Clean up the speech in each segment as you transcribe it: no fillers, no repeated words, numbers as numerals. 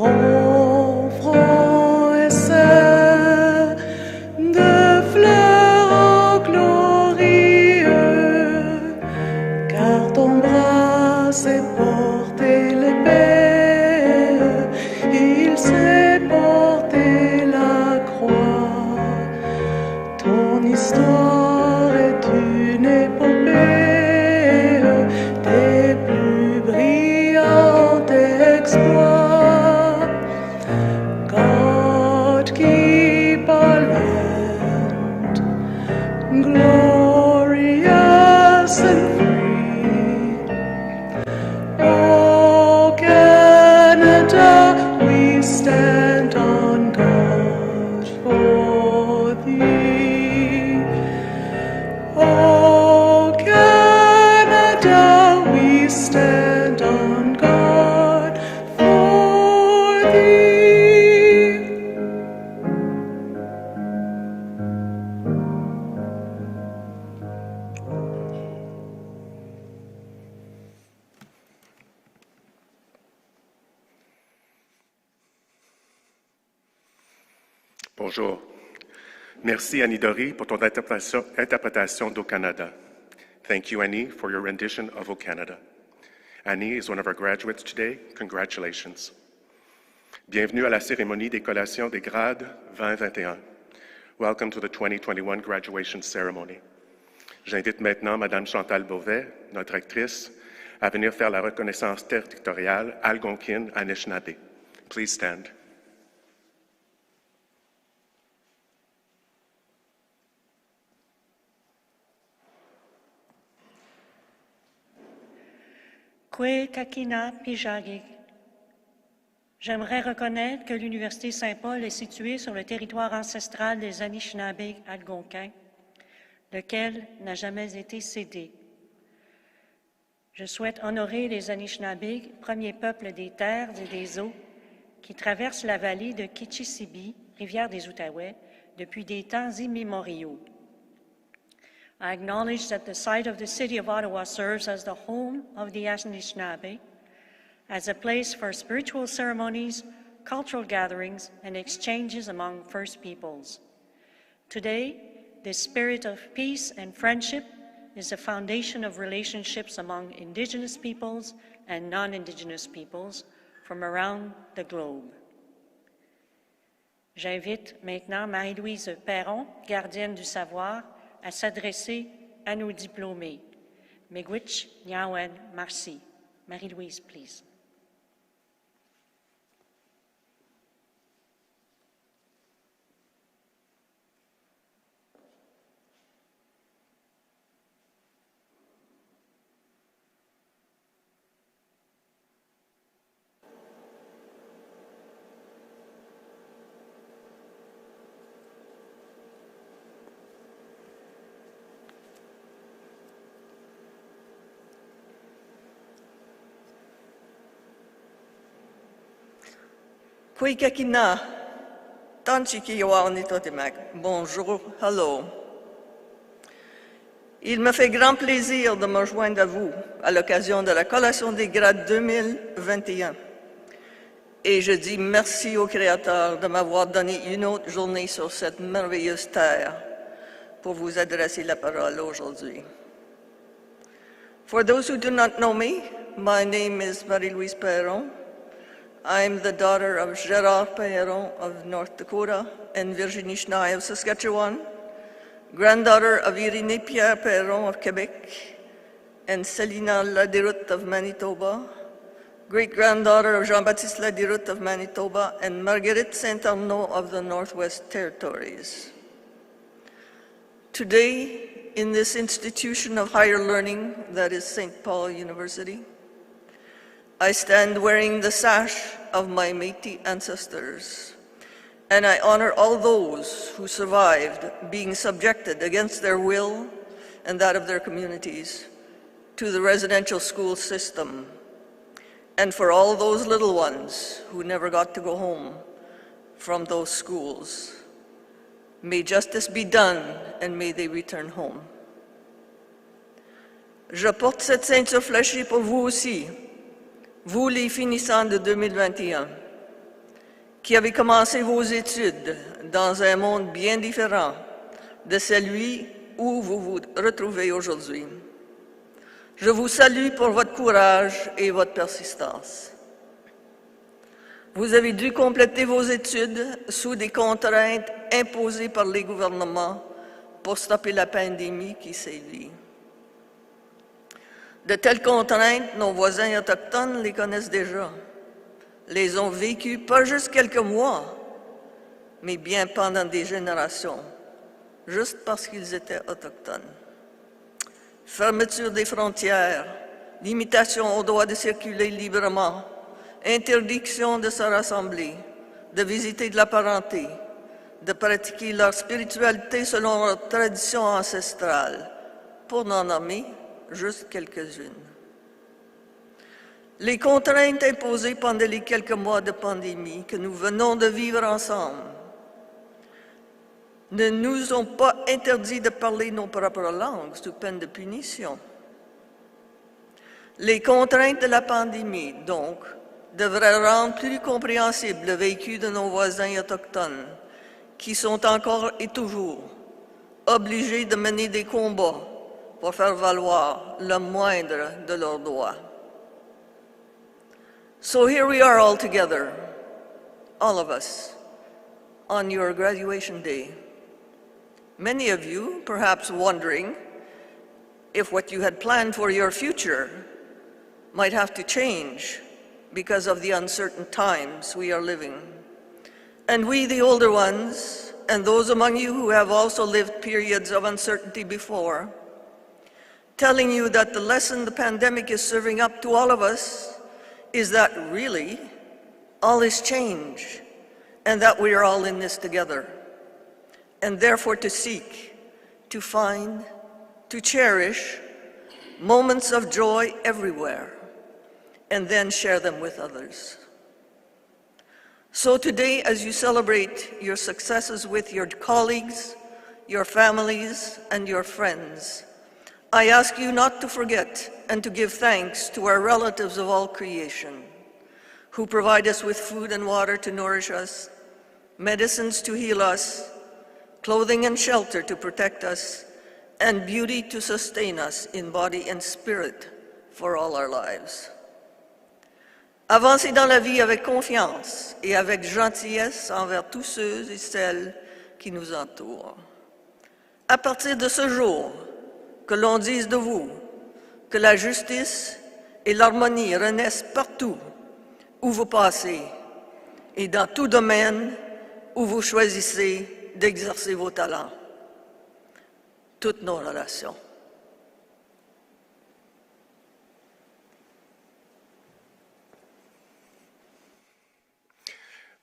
Front, front essaie de fleurs glorieux, car ton bras s'est porté l'épée, il s'est porté la croix. Ton histoire est une épopée des plus brillants exploits. God keep our land glorious and free. Oh Canada, we stand on guard for thee. Oh Canada, we stand on guard for thee. Bonjour. Merci Annie Dory pour ton interprétation d'O Canada. Thank you, Annie, for your rendition of O Canada. Annie is one of our graduates today. Congratulations. Bienvenue à la cérémonie des collations des grades 2021. Welcome to the 2021 graduation ceremony. J'invite maintenant Madame Chantal Beauvais, notre actrice, à venir faire la reconnaissance territoriale Algonquin-Anishinaabe. Please stand. Kwe Kakina Pijagi. J'aimerais reconnaître que l'Université Saint-Paul est située sur le territoire ancestral des Anishinaabe algonquins, lequel n'a jamais été cédé. Je souhaite honorer les Anishinaabe, premier peuple des terres et des eaux, qui traversent la vallée de Kichisibi, rivière des Outaouais, depuis des temps immémoriaux. I acknowledge that the site of the city of Ottawa serves as the home of the Anishinaabe, as a place for spiritual ceremonies, cultural gatherings, and exchanges among First Peoples. Today, the spirit of peace and friendship is the foundation of relationships among Indigenous peoples and non-Indigenous peoples from around the globe. J'invite maintenant Marie-Louise Perron, gardienne du savoir, à s'adresser à nos diplômés. Miigwech Nyawen Marcy. Marie-Louise, please. Kwikakina, Tanchikiwa Onitotimak. Bonjour, hello. Il me fait grand plaisir de me joindre à vous à l'occasion de la collation des grades 2021. Et je dis merci au Créateur de m'avoir donné une autre journée sur cette merveilleuse terre pour vous adresser la parole aujourd'hui. For those who do not know me, my name is Marie-Louise Perron. I'm the daughter of Gérard Perron of North Dakota and Virginie Schnei of Saskatchewan, granddaughter of Irénée Pierre Perron of Quebec and Célina Ladiroute of Manitoba, great-granddaughter of Jean-Baptiste Ladiroute of Manitoba and Marguerite Saint-Arnaud of the Northwest Territories. Today, in this institution of higher learning that is St. Paul University, I stand wearing the sash of my Métis ancestors, and I honor all those who survived being subjected against their will and that of their communities to the residential school system, and for all those little ones who never got to go home from those schools. May justice be done and may they return home. Je porte cette ceinture fléchée pour vous aussi, vous les finissants de 2021. qui avez commencé vos études dans un monde bien différent de celui où vous vous retrouvez aujourd'hui. Je vous salue pour votre courage et votre persistance. Vous avez dû compléter vos études sous des contraintes imposées par les gouvernements pour stopper la pandémie qui sévit. De telles contraintes, nos voisins autochtones les connaissent déjà, les ont vécues pas juste quelques mois, mais bien pendant des générations, juste parce qu'ils étaient autochtones. Fermeture des frontières, limitation au droit de circuler librement, interdiction de se rassembler, de visiter de la parenté, de pratiquer leur spiritualité selon leur tradition ancestrale, pour n'en nommer juste quelques-unes. Les contraintes imposées pendant les quelques mois de pandémie que nous venons de vivre ensemble ne nous ont pas interdit de parler nos propres langues sous peine de punition. Les contraintes de la pandémie, donc, devraient rendre plus compréhensible le vécu de nos voisins autochtones, qui sont encore et toujours obligés de mener des combats pour faire valoir le moindre de leurs droits. So here we are all together, all of us, on your graduation day. Many of you perhaps wondering if what you had planned for your future might have to change because of the uncertain times we are living. And we, the older ones, and those among you who have also lived periods of uncertainty before, telling you that the lesson the pandemic is serving up to all of us is that really all is change and that we are all in this together. And therefore to seek, to find, to cherish moments of joy everywhere, and then share them with others. So today, as you celebrate your successes with your colleagues, your families, and your friends, I ask you not to forget and to give thanks to our relatives of all creation, who provide us with food and water to nourish us, medicines to heal us, clothing and shelter to protect us, and beauty to sustain us in body and spirit for all our lives. Avancez dans la vie avec confiance et avec gentillesse envers tous ceux et celles qui nous entourent. À partir de ce jour, que l'on dise de vous que la justice et l'harmonie renaissent partout où vous passez et dans tout domaine où vous choisissez d'exercer vos talents, toutes nos relations.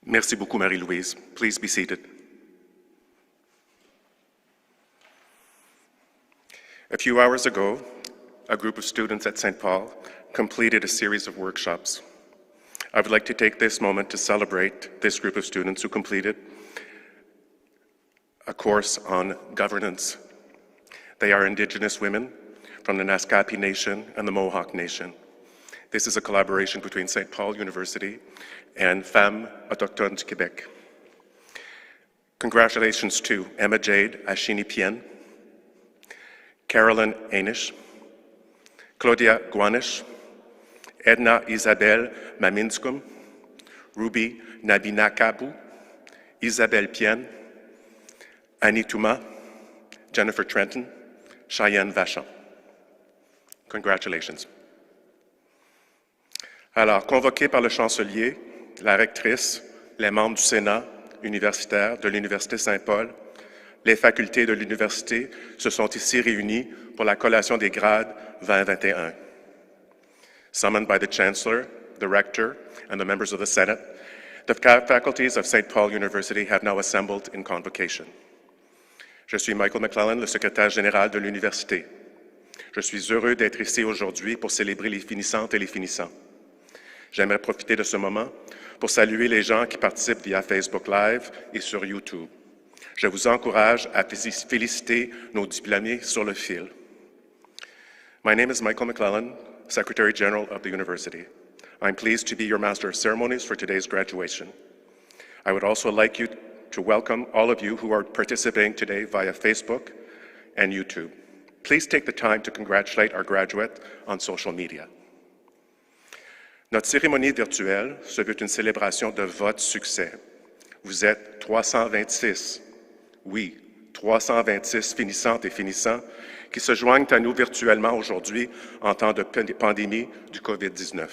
Merci beaucoup, Marie-Louise. Please be seated. A few hours ago, a group of students at St. Paul completed a series of workshops. I would like to take this moment to celebrate this group of students who completed a course on governance. They are Indigenous women from the Naskapi Nation and the Mohawk Nation. This is a collaboration between St. Paul University and Femmes Autochtones du Québec. Congratulations to Emma Jade Ashini-Pien, Carolyn Ainish, Claudia Guanish, Edna Isabelle Maminskum, Ruby Nabinakabu, Isabelle Pien, Annie Touma, Jennifer Trenton, Cheyenne Vachon. Congratulations. Alors, convoqués par le chancelier, la rectrice, les membres du Sénat universitaire de l'Université Saint-Paul, les facultés de l'université se sont ici réunis pour la collation des grades 2021. Summoned by the Chancellor, the Rector, and the members of the Senate, the faculties of St. Paul University have now assembled in convocation. Je suis Michael McClellan, le secrétaire général de l'université. Je suis heureux d'être ici aujourd'hui pour célébrer les finissantes et les finissants. J'aimerais profiter de ce moment pour saluer les gens qui participent via Facebook Live et sur YouTube. Je vous encourage à féliciter nos diplômés sur le fil. My name is Michael McClellan, Secretary General of the University. I'm pleased to be your Master of Ceremonies for today's graduation. I would also like you to welcome all of you who are participating today via Facebook and YouTube. Please take the time to congratulate our graduate on social media. Notre cérémonie virtuelle se veut une célébration de votre succès. Vous êtes 326, oui, 326 finissantes et finissants qui se joignent à nous virtuellement aujourd'hui en temps de pandémie du COVID-19.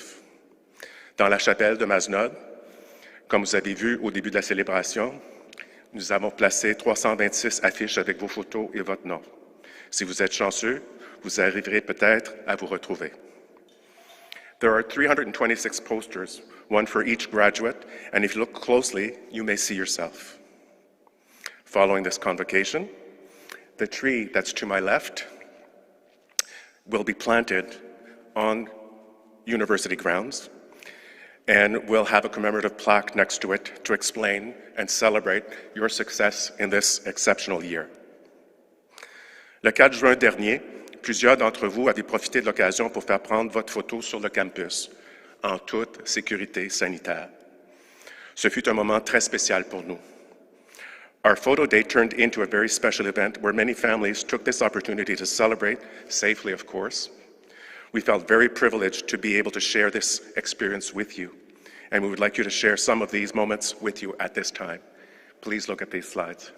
Dans la chapelle de Masnod, comme vous avez vu au début de la célébration, nous avons placé 326 affiches avec vos photos et votre nom. Si vous êtes chanceux, vous arriverez peut-être à vous retrouver. There are 326 posters, one for each graduate, and if you look closely, you may see yourself. Following this convocation, the tree that's to my left will be planted on university grounds, and we'll have a commemorative plaque next to it to explain and celebrate your success in this exceptional year. Le 4 juin dernier, plusieurs d'entre vous avaient profité de l'occasion pour faire prendre votre photo sur le campus, en toute sécurité sanitaire. Ce fut un moment très spécial pour nous. Our photo day turned into a very special event where many families took this opportunity to celebrate, safely of course. We felt very privileged to be able to share this experience with you, and we would like you to share some of these moments with you at this time. Please look at these slides.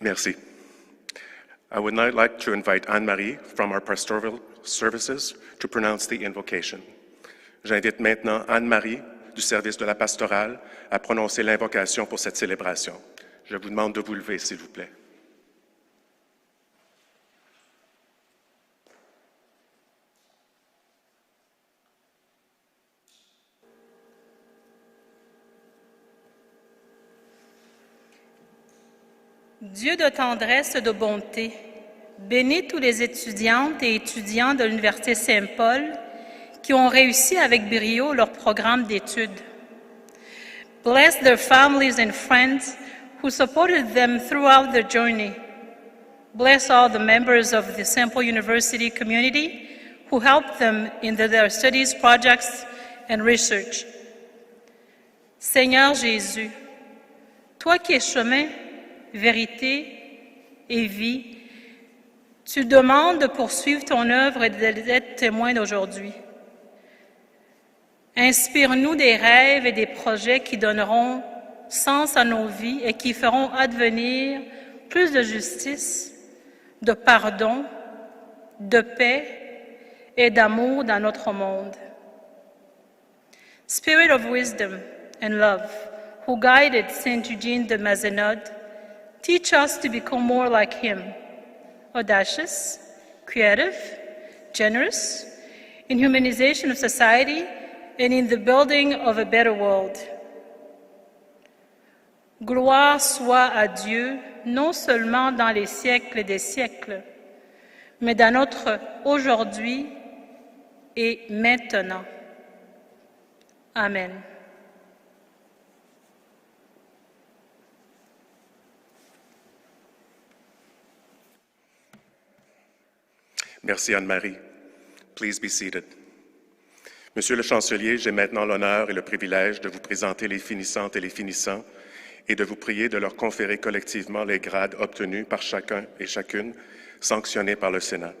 Merci. I would now like to invite Anne-Marie from our pastoral services to pronounce the invocation. J'invite maintenant Anne-Marie du service de la pastorale à prononcer l'invocation pour cette célébration. Je vous demande de vous lever, s'il vous plaît. Dieu de tendresse et de bonté, bénis tous les étudiantes et étudiants de l'Université Saint-Paul qui ont réussi avec brio leur programme d'études. Bless their families and friends who supported them throughout their journey. Bless all the members of the St. Paul University community who helped them in their studies, projects, and research. Seigneur Jésus, toi qui es chemin, vérité et vie, tu demandes de poursuivre ton œuvre et d'être témoin d'aujourd'hui. Inspire-nous des rêves et des projets qui donneront sens à nos vies et qui feront advenir plus de justice, de pardon, de paix et d'amour dans notre monde. Spirit of wisdom and love, who guided Saint Eugene de Mazenod, teach us to become more like him, audacious, creative, generous, in humanization of society and in the building of a better world. Gloire soit à Dieu, non seulement dans les siècles des siècles, mais dans notre aujourd'hui et maintenant. Amen. Merci Anne-Marie. Please be seated. Monsieur le Chancelier, j'ai maintenant l'honneur et le privilège de vous présenter les finissantes et les finissants et de vous prier de leur conférer collectivement les grades obtenus par chacun et chacune, sanctionnés par le Sénat.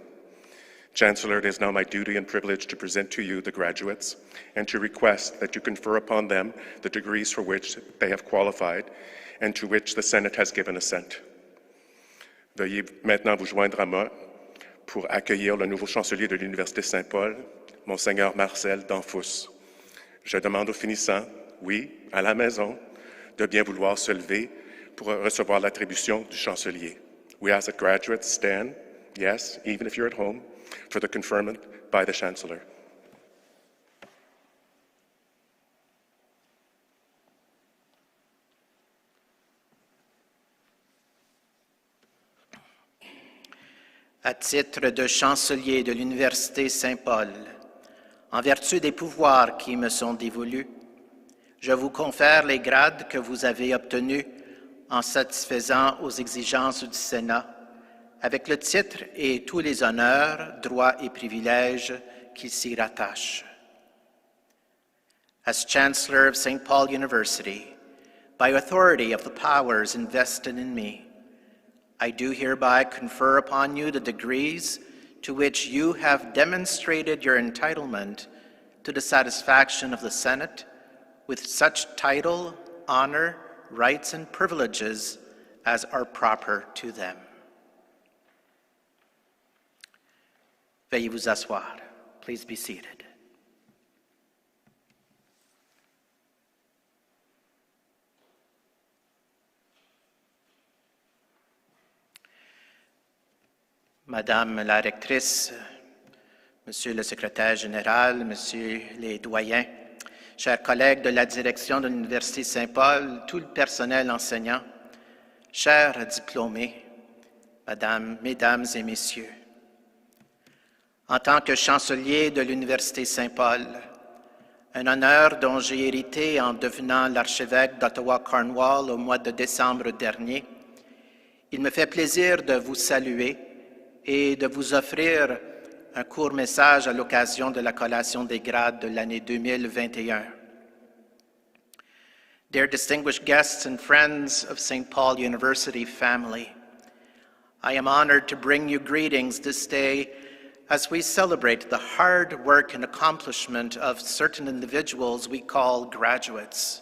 Chancellor, it is now my duty and privilege to present to you the graduates and to request that you confer upon them the degrees for which they have qualified and to which the Senate has given assent. Veuillez maintenant vous joindre à moi pour accueillir le nouveau chancelier de l'Université Saint-Paul, Monseigneur Marcel Danfous. Je demande aux finissants, oui, à la maison, de bien vouloir se lever pour recevoir l'attribution du chancelier. We ask that graduates stand, yes, even if you're at home, for the conferment by the Chancellor. À titre de chancelier de l'Université Saint-Paul, en vertu des pouvoirs qui me sont dévolus, je vous confère les grades que vous avez obtenus en satisfaisant aux exigences du Sénat, avec le titre et tous les honneurs, droits et privilèges qui s'y rattachent. As Chancellor of St. Paul University, by authority of the powers invested in me, I do hereby confer upon you the degrees to which you have demonstrated your entitlement to the satisfaction of the Senate with such title, honor, rights, and privileges as are proper to them. Veuillez vous asseoir. Please be seated. Madame la rectrice, Monsieur le secrétaire général, Messieurs les doyens, chers collègues de la direction de l'Université Saint-Paul, tout le personnel enseignant, chers diplômés, Mesdames et Messieurs, en tant que chancelier de l'Université Saint-Paul, un honneur dont j'ai hérité en devenant l'archevêque d'Ottawa-Cornwall au mois de décembre dernier, il me fait plaisir de vous saluer et de vous offrir un court message à l'occasion de la collation des grades de l'année 2021. Dear distinguished guests and friends of St. Paul University family, I am honored to bring you greetings this day as we celebrate the hard work and accomplishment of certain individuals we call graduates.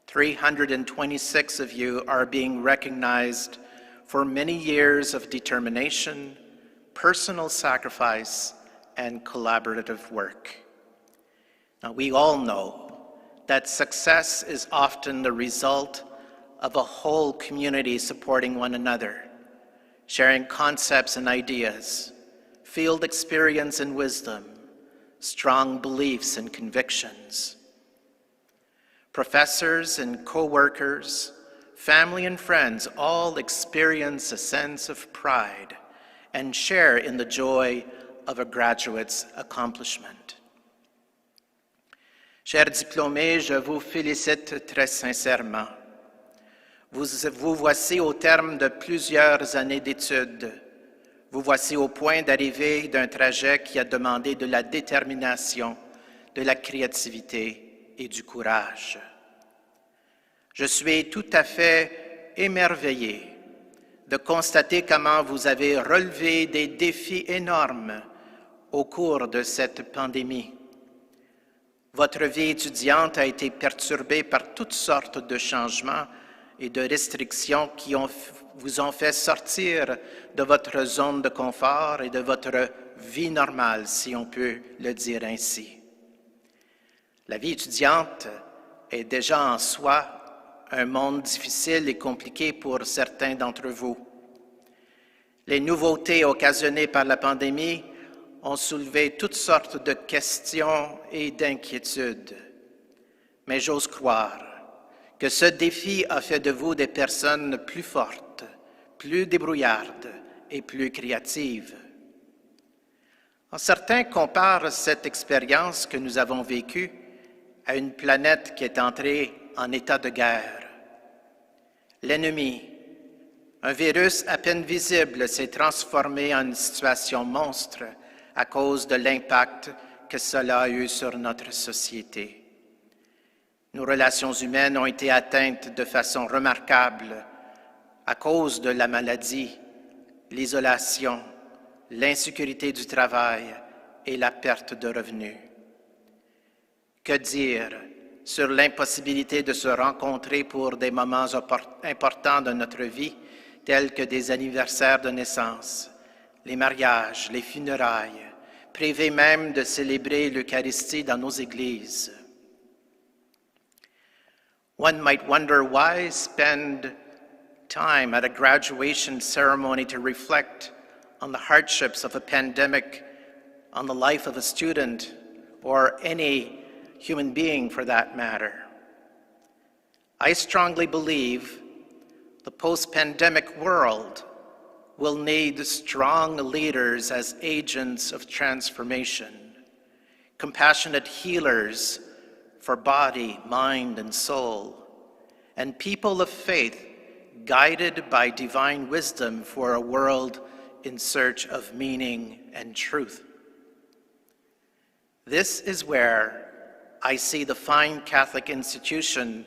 326 of you are being recognized for many years of determination, personal sacrifice, and collaborative work. Now, we all know that success is often the result of a whole community supporting one another, sharing concepts and ideas, field experience and wisdom, strong beliefs and convictions. Professors and co-workers, family and friends all experience a sense of pride and share in the joy of a graduate's accomplishment. Chers diplômés, je vous félicite très sincèrement. Vous voici au terme de plusieurs années d'études. Vous voici au point d'arriver d'un trajet qui a demandé de la détermination, de la créativité et du courage. Je suis tout à fait émerveillé de constater comment vous avez relevé des défis énormes au cours de cette pandémie. Votre vie étudiante a été perturbée par toutes sortes de changements et de restrictions qui vous ont fait sortir de votre zone de confort et de votre vie normale, si on peut le dire ainsi. La vie étudiante est déjà en soi un monde difficile et compliqué pour certains d'entre vous. Les nouveautés occasionnées par la pandémie ont soulevé toutes sortes de questions et d'inquiétudes. Mais j'ose croire que ce défi a fait de vous des personnes plus fortes, plus débrouillardes et plus créatives. Certains comparent cette expérience que nous avons vécue à une planète qui est entrée en état de guerre. L'ennemi, un virus à peine visible, s'est transformé en une situation monstre à cause de l'impact que cela a eu sur notre société. Nos relations humaines ont été atteintes de façon remarquable à cause de la maladie, l'isolation, l'insécurité du travail et la perte de revenus. Que dire sur l'impossibilité de se rencontrer pour des moments importants de notre vie, tels que des anniversaires de naissance, les mariages, les funérailles, privés même de célébrer l'Eucharistie dans nos églises. One might wonder why spend time at a graduation ceremony to reflect on the hardships of a pandemic, on the life of a student, or any human being for that matter. I strongly believe the post-pandemic world will need strong leaders as agents of transformation, compassionate healers for body, mind, and soul, and people of faith guided by divine wisdom for a world in search of meaning and truth. This is where I see this fine Catholic institution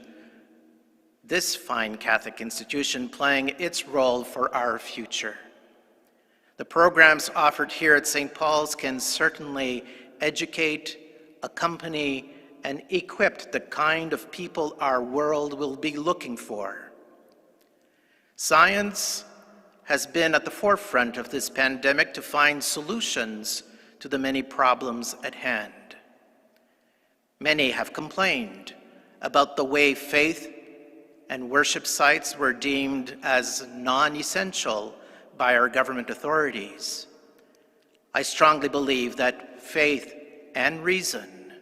playing its role for our future. The programs offered here at St. Paul's can certainly educate, accompany, and equip the kind of people our world will be looking for. Science has been at the forefront of this pandemic to find solutions to the many problems at hand. Many have complained about the way faith and worship sites were deemed as non-essential by our government authorities. I strongly believe that faith and reason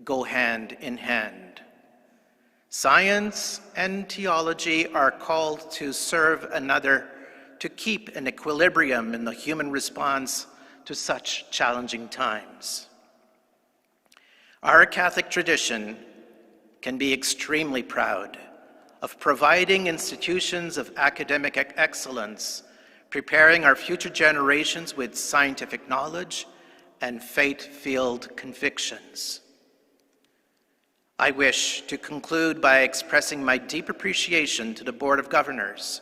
go hand in hand. Science and theology are called to serve another, to keep an equilibrium in the human response to such challenging times. Our Catholic tradition can be extremely proud of providing institutions of academic excellence, preparing our future generations with scientific knowledge and faith-filled convictions. I wish to conclude by expressing my deep appreciation to the Board of Governors,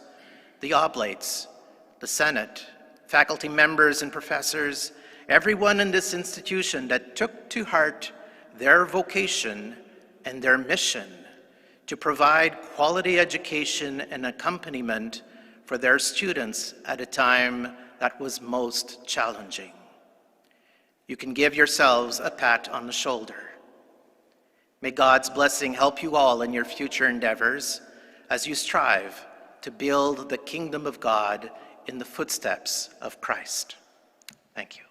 the Oblates, the Senate, faculty members and professors, everyone in this institution that took to heart their vocation and their mission to provide quality education and accompaniment for their students at a time that was most challenging. You can give yourselves a pat on the shoulder. May God's blessing help you all in your future endeavors as you strive to build the kingdom of God in the footsteps of Christ. Thank you.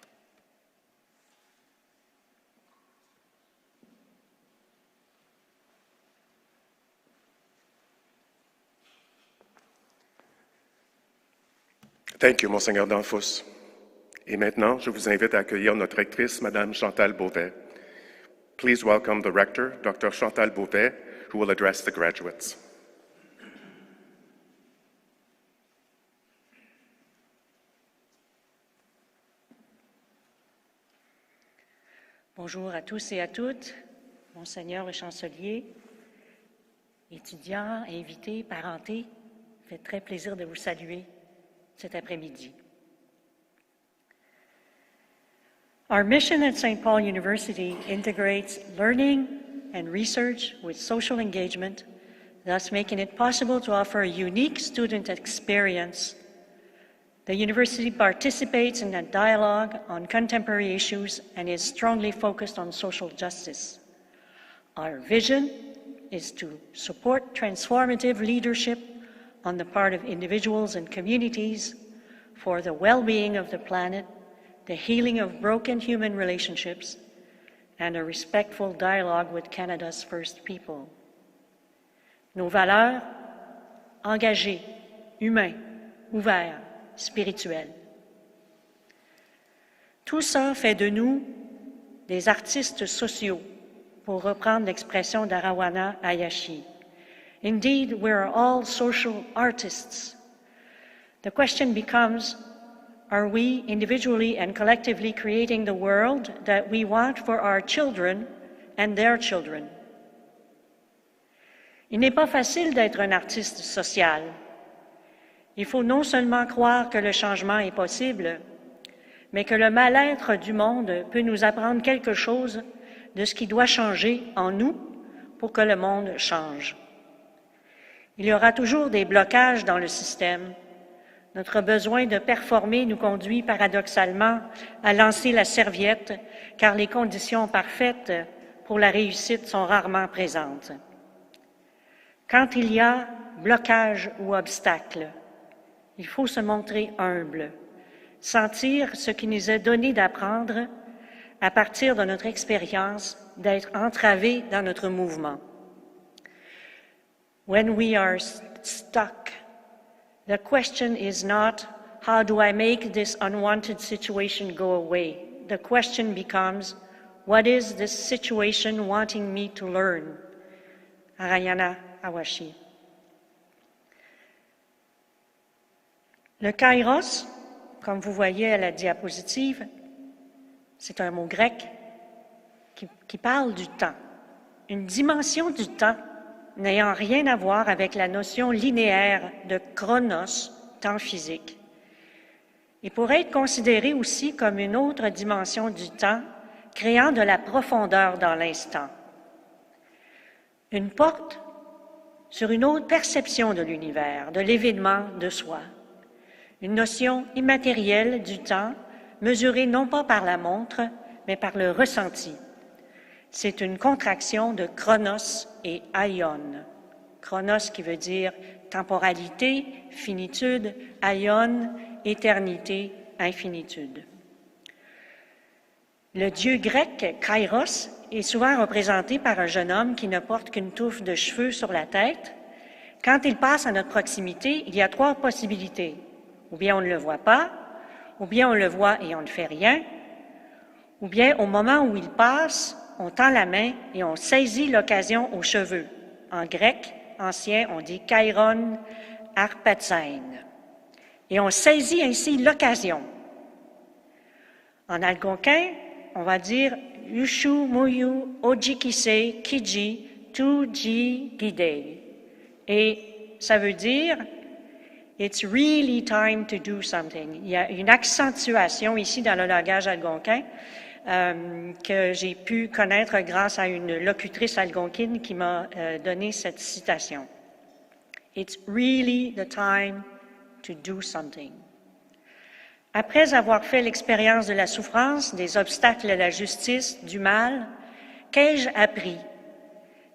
Thank you, Monseigneur Danfous. Et maintenant, je vous invite à accueillir notre rectrice, Madame Chantal Beauvais. Please welcome the rector, Dr. Chantal Beauvais, who will address the graduates. Bonjour à tous et à toutes, Monseigneur le Chancelier, étudiants, invités, parentés, ça fait très plaisir de vous saluer cet après-midi. Our mission at St. Paul University integrates learning and research with social engagement, thus making it possible to offer a unique student experience. The university participates in a dialogue on contemporary issues and is strongly focused on social justice. Our vision is to support transformative leadership on the part of individuals and communities for the well-being of the planet, the healing of broken human relationships, and a respectful dialogue with Canada's First People. Nos valeurs, engagés, humains, ouverts, spirituels. Tout ça fait de nous des artistes sociaux, pour reprendre l'expression d'Arawana Hayashi. Indeed, we're all social artists. The question becomes, are we individually and collectively creating the world that we want for our children and their children? Il n'est pas facile d'être un artiste social. Il faut non seulement croire que le changement est possible, mais que le mal-être du monde peut nous apprendre quelque chose de ce qui doit changer en nous pour que le monde change. Il y aura toujours des blocages dans le système. Notre besoin de performer nous conduit paradoxalement à lancer la serviette, car les conditions parfaites pour la réussite sont rarement présentes. Quand il y a blocage ou obstacle. Il faut se montrer humble, sentir ce qui nous est donné d'apprendre à partir de notre expérience, d'être entravé dans notre mouvement. When we are stuck, the question is not, how do I make this unwanted situation go away? The question becomes, what is this situation wanting me to learn? Arayana Awashi. Le kairos, comme vous voyez à la diapositive, c'est un mot grec qui parle du temps, une dimension du temps n'ayant rien à voir avec la notion linéaire de chronos, temps physique. Il pourrait être considéré aussi comme une autre dimension du temps, créant de la profondeur dans l'instant. Une porte sur une autre perception de l'univers, de l'événement de soi. Une notion immatérielle du temps, mesurée non pas par la montre, mais par le ressenti. C'est une contraction de chronos et aion. Chronos qui veut dire temporalité, finitude, aion, éternité, infinitude. Le dieu grec Kairos est souvent représenté par un jeune homme qui ne porte qu'une touffe de cheveux sur la tête. Quand il passe à notre proximité, il y a 3 possibilités. Ou bien on ne le voit pas, ou bien on le voit et on ne fait rien, ou bien au moment où il passe, on tend la main et on saisit l'occasion aux cheveux. En grec ancien, on dit kairon arpatsein. Et on saisit ainsi l'occasion. En algonquin, on va dire yushu muyu ojikise kiji tuji gide. Et ça veut dire it's really time to do something. Il y a une accentuation ici dans le langage algonquin que j'ai pu connaître grâce à une locutrice algonquine qui m'a donné cette citation. It's really the time to do something. Après avoir fait l'expérience de la souffrance, des obstacles à la justice, du mal, qu'ai-je appris?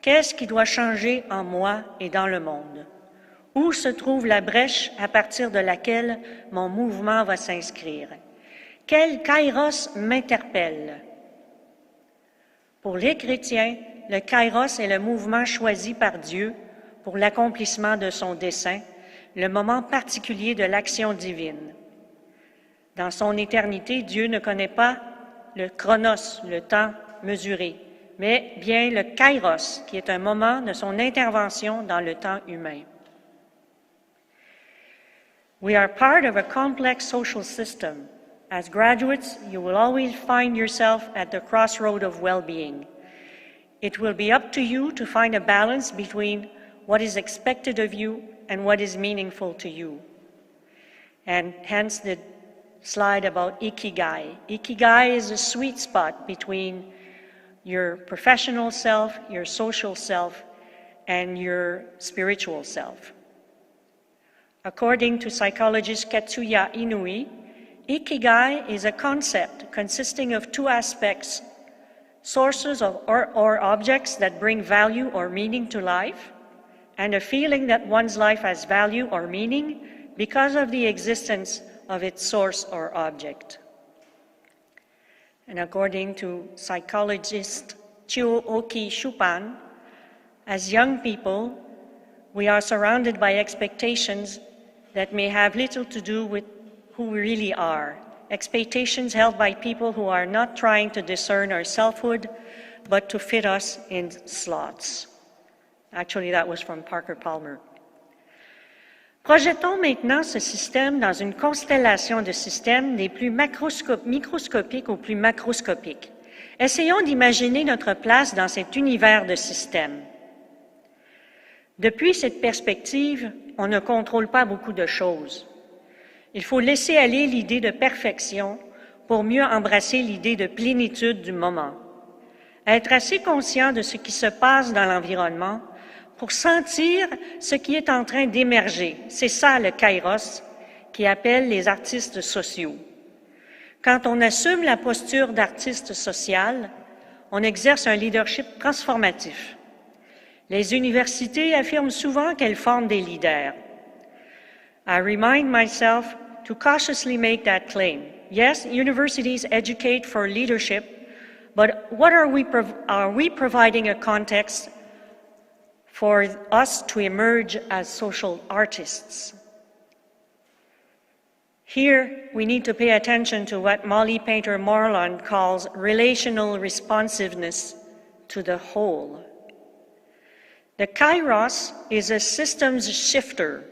Qu'est-ce qui doit changer en moi et dans le monde? Où se trouve la brèche à partir de laquelle mon mouvement va s'inscrire? Quel kairos m'interpelle? Pour les chrétiens, le kairos est le mouvement choisi par Dieu pour l'accomplissement de son dessein, le moment particulier de l'action divine. Dans son éternité, Dieu ne connaît pas le chronos, le temps mesuré, mais bien le kairos, qui est un moment de son intervention dans le temps humain. We are part of a complex social system. As graduates, you will always find yourself at the crossroad of well-being. It will be up to you to find a balance between what is expected of you and what is meaningful to you. And hence the slide about ikigai. Ikigai is a sweet spot between your professional self, your social self, and your spiritual self. According to psychologist Katsuya Inui, ikigai is a concept consisting of 2 aspects: sources of or objects that bring value or meaning to life, and a feeling that one's life has value or meaning because of the existence of its source or object. And according to psychologist Chiyo-Oki Shupan, as young people, we are surrounded by expectations that may have little to do with who we really are, expectations held by people who are not trying to discern our selfhood, but to fit us in slots. Actually, that was from Parker Palmer. Projetons maintenant ce système dans une constellation de systèmes des plus microscopiques aux plus macroscopiques. Essayons d'imaginer notre place dans cet univers de systèmes. Depuis cette perspective, on ne contrôle pas beaucoup de choses. Il faut laisser aller l'idée de perfection pour mieux embrasser l'idée de plénitude du moment. Être assez conscient de ce qui se passe dans l'environnement pour sentir ce qui est en train d'émerger. C'est ça le kairos qui appelle les artistes sociaux. Quand on assume la posture d'artiste social, on exerce un leadership transformatif. Les universités affirment souvent qu'elles forment des leaders. I remind myself to cautiously make that claim. Yes, universities educate for leadership, but what are we providing a context for us to emerge as social artists? Here, we need to pay attention to what Molly Painter Moreland calls relational responsiveness to the whole. The kairos is a systems shifter.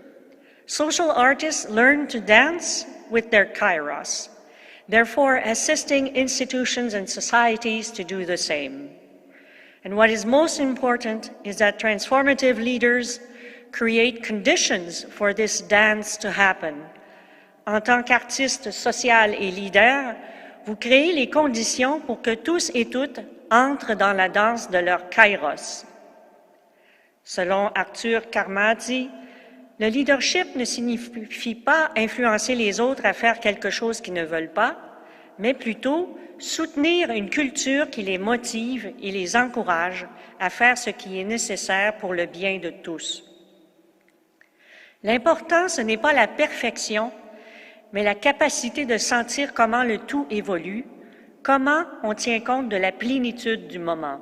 Social artists learn to dance with their kairos, therefore assisting institutions and societies to do the same. And what is most important is that transformative leaders create conditions for this dance to happen. En tant qu'artiste social et leader, vous créez les conditions pour que tous et toutes entrent dans la danse de leur kairos. Selon Arthur Carmazzi, le leadership ne signifie pas influencer les autres à faire quelque chose qu'ils ne veulent pas, mais plutôt soutenir une culture qui les motive et les encourage à faire ce qui est nécessaire pour le bien de tous. L'important, ce n'est pas la perfection, mais la capacité de sentir comment le tout évolue, comment on tient compte de la plénitude du moment.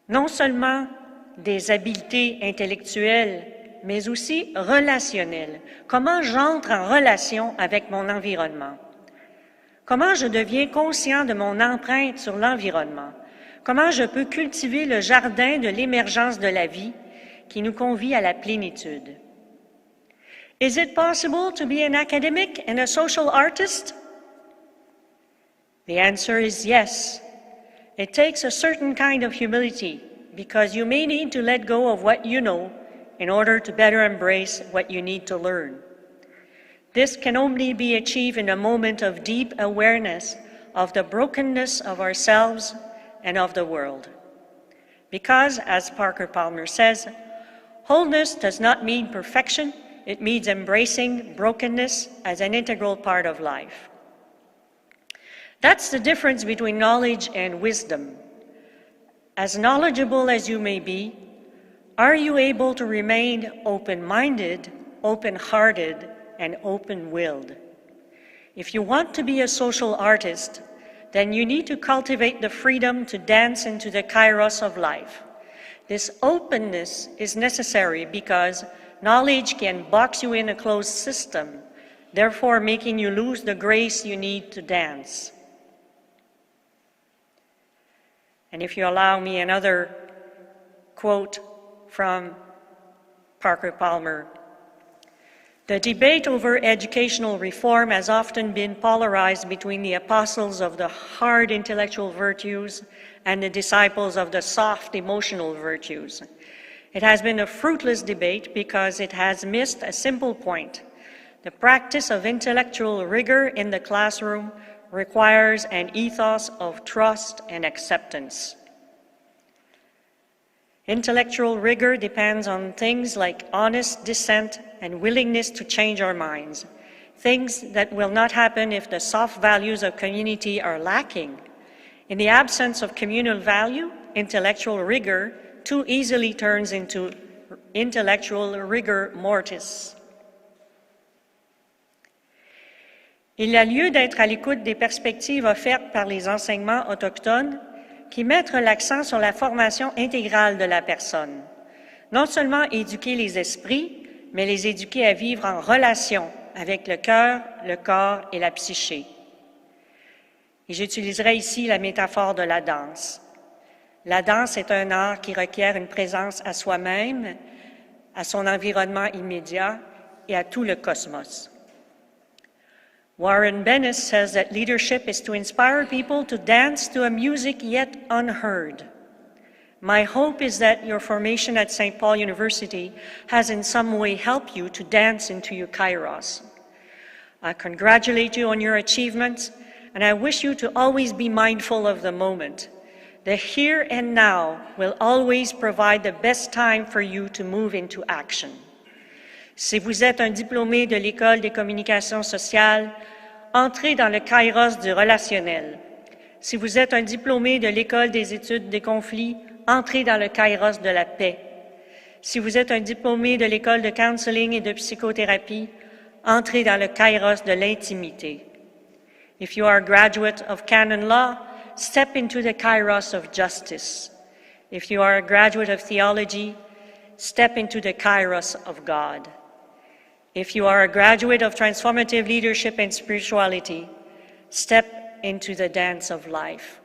Non seulement des habiletés intellectuelles, mais aussi relationnelles. Comment j'entre en relation avec mon environnement? Comment je deviens conscient de mon empreinte sur l'environnement? Comment je peux cultiver le jardin de l'émergence de la vie qui nous convie à la plénitude? Is it possible to be an academic and a social artist? The answer is yes. It takes a certain kind of humility because you may need to let go of what you know in order to better embrace what you need to learn. This can only be achieved in a moment of deep awareness of the brokenness of ourselves and of the world. Because, as Parker Palmer says, wholeness does not mean perfection, it means embracing brokenness as an integral part of life. That's the difference between knowledge and wisdom. As knowledgeable as you may be, are you able to remain open-minded, open-hearted, and open-willed? If you want to be a social artist, then you need to cultivate the freedom to dance into the kairos of life. This openness is necessary because knowledge can box you in a closed system, therefore making you lose the grace you need to dance. And if you allow me another quote from Parker Palmer, the debate over educational reform has often been polarized between the apostles of the hard intellectual virtues and the disciples of the soft emotional virtues. It has been a fruitless debate because it has missed a simple point. The practice of intellectual rigor in the classroom requires an ethos of trust and acceptance. Intellectual rigor depends on things like honest dissent and willingness to change our minds, things that will not happen if the soft values of community are lacking. In the absence of communal value, intellectual rigor too easily turns into intellectual rigor mortis. Il y a lieu d'être à l'écoute des perspectives offertes par les enseignements autochtones qui mettent l'accent sur la formation intégrale de la personne. Non seulement éduquer les esprits, mais les éduquer à vivre en relation avec le cœur, le corps et la psyché. Et j'utiliserai ici la métaphore de la danse. La danse est un art qui requiert une présence à soi-même, à son environnement immédiat et à tout le cosmos. Warren Bennis says that leadership is to inspire people to dance to a music yet unheard. My hope is that your formation at St. Paul University has in some way helped you to dance into your kairos. I congratulate you on your achievements, and I wish you to always be mindful of the moment. The here and now will always provide the best time for you to move into action. Si vous êtes un diplômé de l'École des communications sociales, entrez dans le kairos du relationnel. Si vous êtes un diplômé de l'École des études des conflits, entrez dans le kairos de la paix. Si vous êtes un diplômé de l'école de counseling et de psychothérapie, entrez dans le kairos de l'intimité. If you are a graduate of canon law, step into the kairos of justice. If you are a graduate of theology, step into the kairos of God. If you are a graduate of transformative leadership and spirituality, step into the dance of life.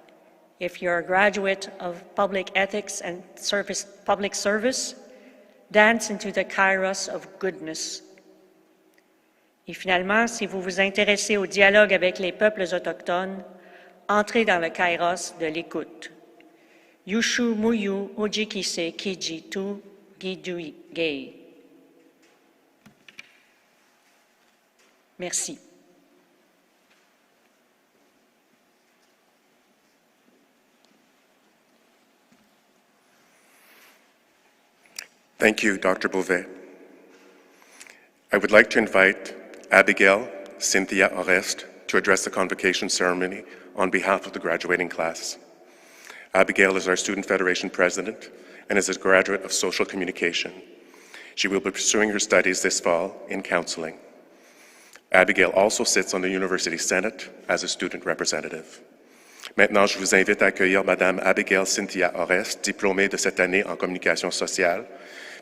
If you're a graduate of public ethics and public service, dance into the kairos of goodness. Et finalement, si vous vous intéressez au dialogue avec les peuples autochtones, entrez dans le kairos de l'écoute. Yushu muyu ojikise kiji tu gidui gei. Merci. Thank you, Dr. Beauvais. I would like to invite Abigail Cynthia Oreste to address the convocation ceremony on behalf of the graduating class. Abigail is our Student Federation President and is a graduate of Social Communication. She will be pursuing her studies this fall in counseling. Abigail also sits on the University Senate as a student representative. Maintenant, je vous invite à accueillir Madame Abigail Cynthia Oreste, diplômée de cette année en communication sociale,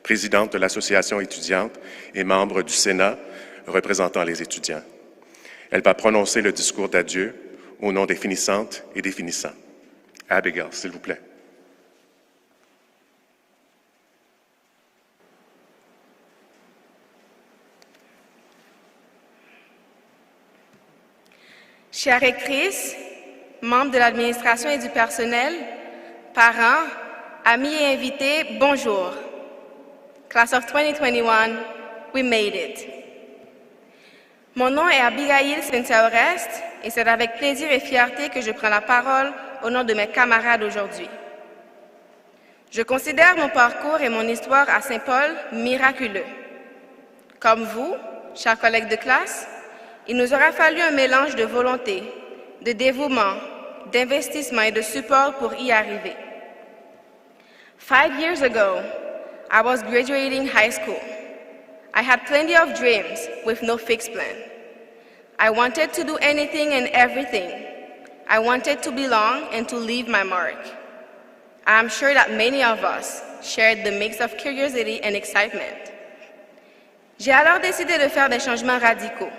présidente de l'association étudiante et membre du Sénat représentant les étudiants. Elle va prononcer le discours d'adieu au nom des finissantes et des finissants. Abigail, s'il vous plaît. Chère rectrice, membres de l'administration et du personnel, parents, amis et invités, bonjour. Class of 2021, we made it. Mon nom est Abigail Cynthia Oreste et c'est avec plaisir et fierté que je prends la parole au nom de mes camarades aujourd'hui. Je considère mon parcours et mon histoire à Saint-Paul miraculeux. Comme vous, chers collègues de classe, il nous aura fallu un mélange de volonté, de dévouement, d'investissement et de support pour y arriver. 5 years ago, I was graduating high school. I had plenty of dreams with no fixed plan. I wanted to do anything and everything. I wanted to belong and to leave my mark. I am sure that many of us shared the mix of curiosity and excitement. J'ai alors décidé de faire des changements radicaux,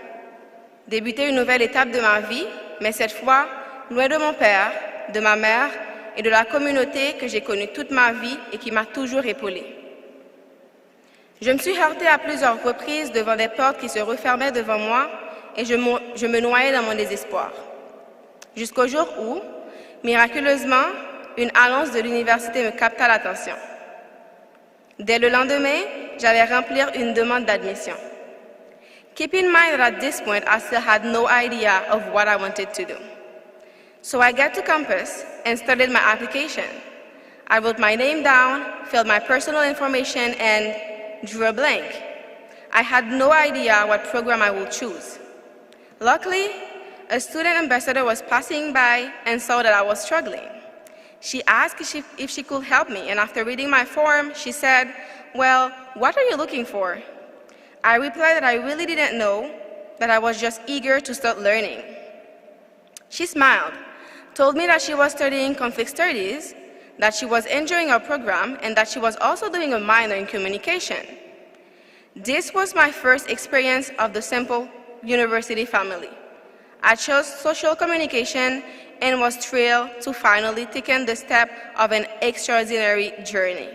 débuter une nouvelle étape de ma vie, mais cette fois, loin de mon père, de ma mère et de la communauté que j'ai connue toute ma vie et qui m'a toujours épaulée. Je me suis heurtée à plusieurs reprises devant des portes qui se refermaient devant moi et je me noyais dans mon désespoir. Jusqu'au jour où, miraculeusement, une annonce de l'université me capta l'attention. Dès le lendemain, j'allais remplir une demande d'admission. Keep in mind that at this point, I still had no idea of what I wanted to do. So I got to campus and started my application. I wrote my name down, filled my personal information, and drew a blank. I had no idea what program I would choose. Luckily, a student ambassador was passing by and saw that I was struggling. She asked if she could help me, and after reading my form, she said, "Well, what are you looking for?" I replied that I really didn't know, that I was just eager to start learning. She smiled, told me that she was studying conflict studies, that she was enjoying our program, and that she was also doing a minor in communication. This was my first experience of the Simple University family. I chose social communication and was thrilled to finally take the step of an extraordinary journey.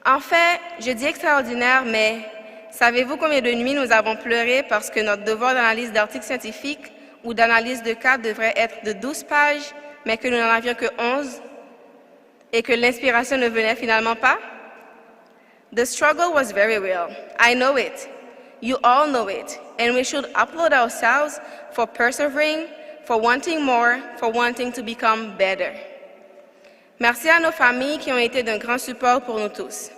En fait, je dis extraordinaire, mais savez-vous combien de nuits nous avons pleuré parce que notre devoir d'analyse d'articles scientifiques ou d'analyse de cas devrait être de 12 pages, mais que nous n'en avions que 11 et que l'inspiration ne venait finalement pas? The struggle was very real. I know it. You all know it. And we should applaud ourselves for persevering, for wanting more, for wanting to become better. Merci à nos familles qui ont été d'un grand support pour nous tous.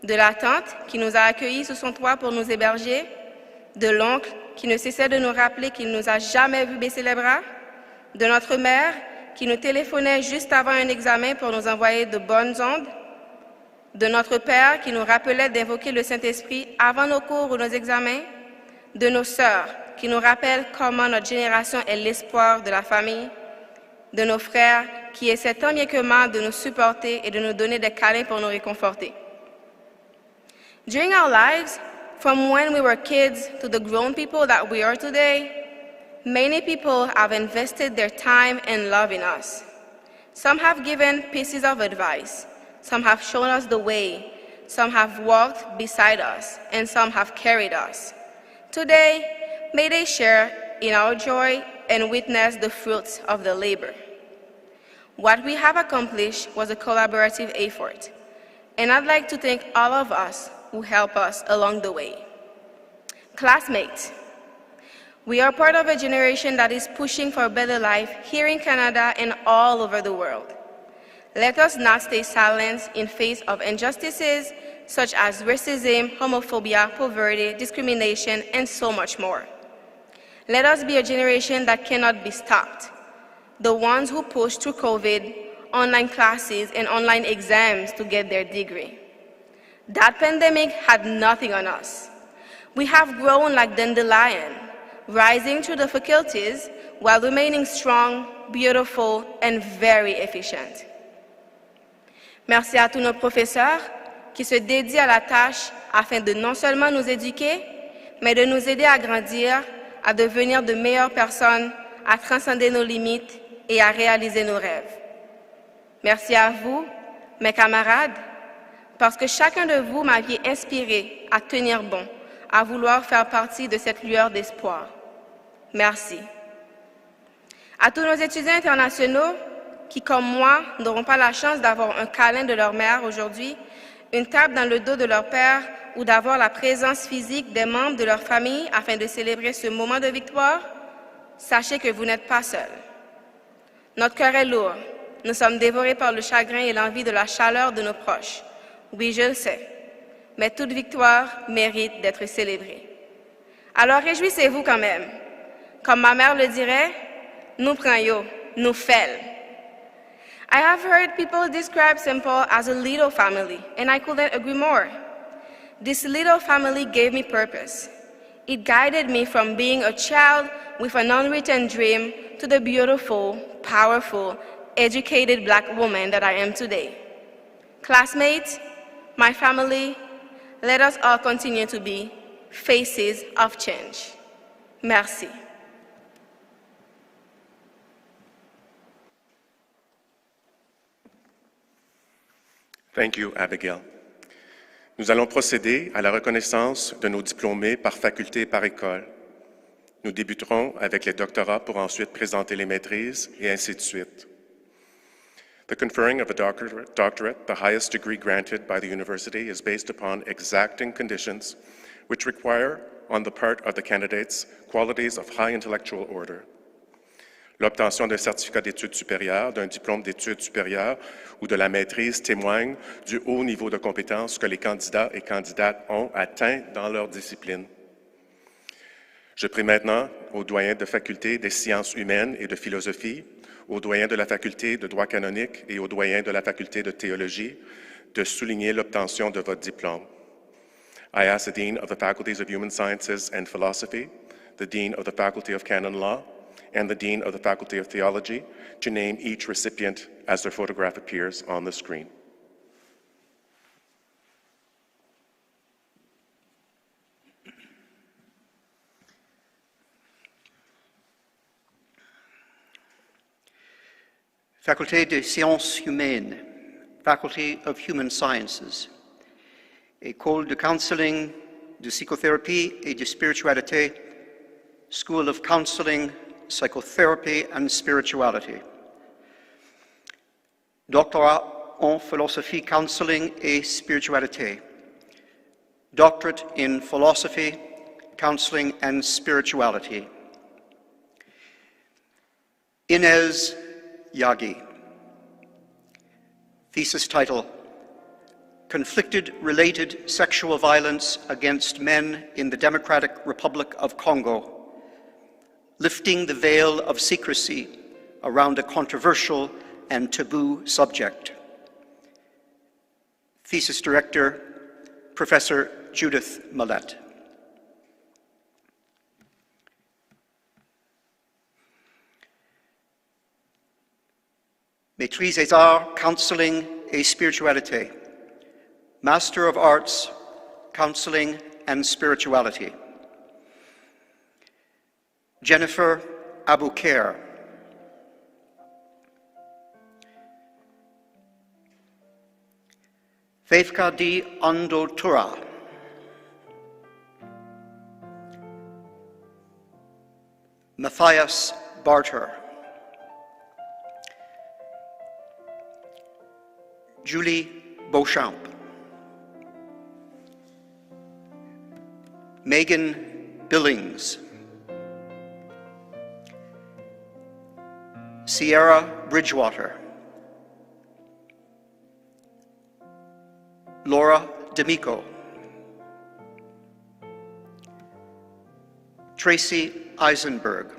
De la tante qui nous a accueillis sous son toit pour nous héberger, de l'oncle qui ne cessait de nous rappeler qu'il ne nous a jamais vus baisser les bras, de notre mère qui nous téléphonait juste avant un examen pour nous envoyer de bonnes ondes, de notre Père qui nous rappelait d'invoquer le Saint-Esprit avant nos cours ou nos examens, de nos sœurs qui nous rappellent comment notre génération est l'espoir de la famille, de nos frères qui essaient tant bien que mal de nous supporter et de nous donner des câlins pour nous réconforter. During our lives, from when we were kids to the grown people that we are today, many people have invested their time and love in us. Some have given pieces of advice, some have shown us the way, some have walked beside us, and some have carried us. Today, may they share in our joy and witness the fruits of their labor. What we have accomplished was a collaborative effort, and I'd like to thank all of us who helped us along the way. Classmates, we are part of a generation that is pushing for a better life here in Canada and all over the world. Let us not stay silent in face of injustices such as racism, homophobia, poverty, discrimination, and so much more. Let us be a generation that cannot be stopped. The ones who pushed through COVID, online classes, and online exams to get their degree. That pandemic had nothing on us. We have grown like dandelion, rising through difficulties while remaining strong, beautiful, and very efficient. Merci à tous nos professeurs qui se dédient à la tâche afin de non seulement nous éduquer, mais de nous aider à grandir, à devenir de meilleures personnes, à transcender nos limites et à réaliser nos rêves. Merci à vous, mes camarades, parce que chacun de vous m'aviez inspiré à tenir bon, à vouloir faire partie de cette lueur d'espoir. Merci. À tous nos étudiants internationaux qui, comme moi, n'auront pas la chance d'avoir un câlin de leur mère aujourd'hui, une table dans le dos de leur père ou d'avoir la présence physique des membres de leur famille afin de célébrer ce moment de victoire, sachez que vous n'êtes pas seuls. Notre cœur est lourd. Nous sommes dévorés par le chagrin et l'envie de la chaleur de nos proches. Oui, je le sais. Mais toute victoire mérite d'être célébrée. Alors réjouissez-vous quand même. Comme ma mère le dirait, nous prenons, nous faisons. I have heard people describe St. Paul as a little family, and I couldn't agree more. This little family gave me purpose. It guided me from being a child with an unwritten dream to the beautiful, powerful, educated Black woman that I am today. Classmates, my family, let us all continue to be faces of change. Merci. Thank you, Abigail. Nous allons procéder à la reconnaissance de nos diplômés par faculté et par école. Nous débuterons avec les doctorats pour ensuite présenter les maîtrises et ainsi de suite. The conferring of a doctorate, the highest degree granted by the university, is based upon exacting conditions which require, on the part of the candidates, qualities of high intellectual order. L'obtention d'un certificat d'études supérieures, d'un diplôme d'études supérieures ou de la maîtrise témoigne du haut niveau de compétences que les candidats et candidates ont atteint dans leur discipline. Je prie maintenant aux doyens de faculté des sciences humaines et de philosophie, aux doyens de la faculté de droit canonique et aux doyens de la faculté de théologie de souligner l'obtention de votre diplôme. I ask the Dean of the Faculties of Human Sciences and Philosophy, the Dean of the Faculty of Canon Law, and the Dean of the Faculty of Theology to name each recipient as their photograph appears on the screen. Faculté des sciences humaines, Faculty of Human Sciences, École de counseling, de psychothérapie et de spiritualité, School of Counseling, Psychotherapy and Spirituality. Doctorat en philosophie, counseling et spiritualité. Doctorate in philosophy, counseling and spirituality. Inez Yagi. Thesis title, Conflicted Related Sexual Violence Against Men in the Democratic Republic of Congo, Lifting the Veil of Secrecy around a controversial and taboo subject. Thesis Director, Professor Judith Millett. Maîtrise des Arts, Counseling et Spiritualité. Master of Arts, Counseling and Spirituality. Jennifer Abouker. Faithka di Andotura. Matthias Barter. Julie Beauchamp. Megan Billings. Sierra Bridgewater. Laura D'Amico. Tracy Eisenberg.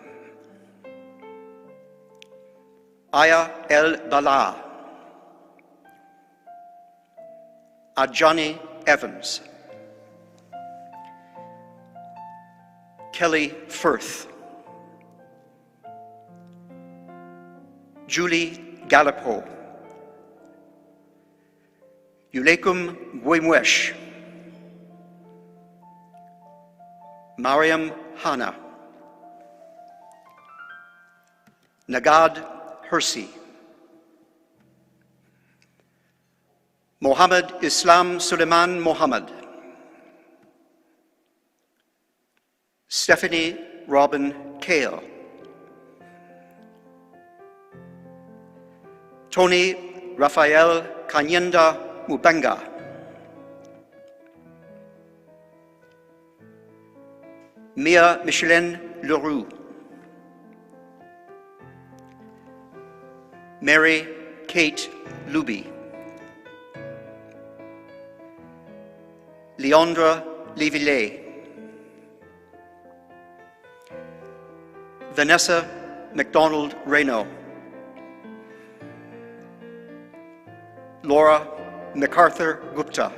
Aya El Bala. Johnny Evans. Kelly Firth. Julie Galipo. Yulekum Gwemwesh. Mariam Hanna. Nagad Hersey. Mohammed Islam Suleiman Mohammed. Stephanie Robin Kale. Tony Rafael Kanyenda Mubenga. Mia Micheline Leroux. Mary Kate Luby. Leandra Levillet. Vanessa McDonald Reno. Laura MacArthur Gupta.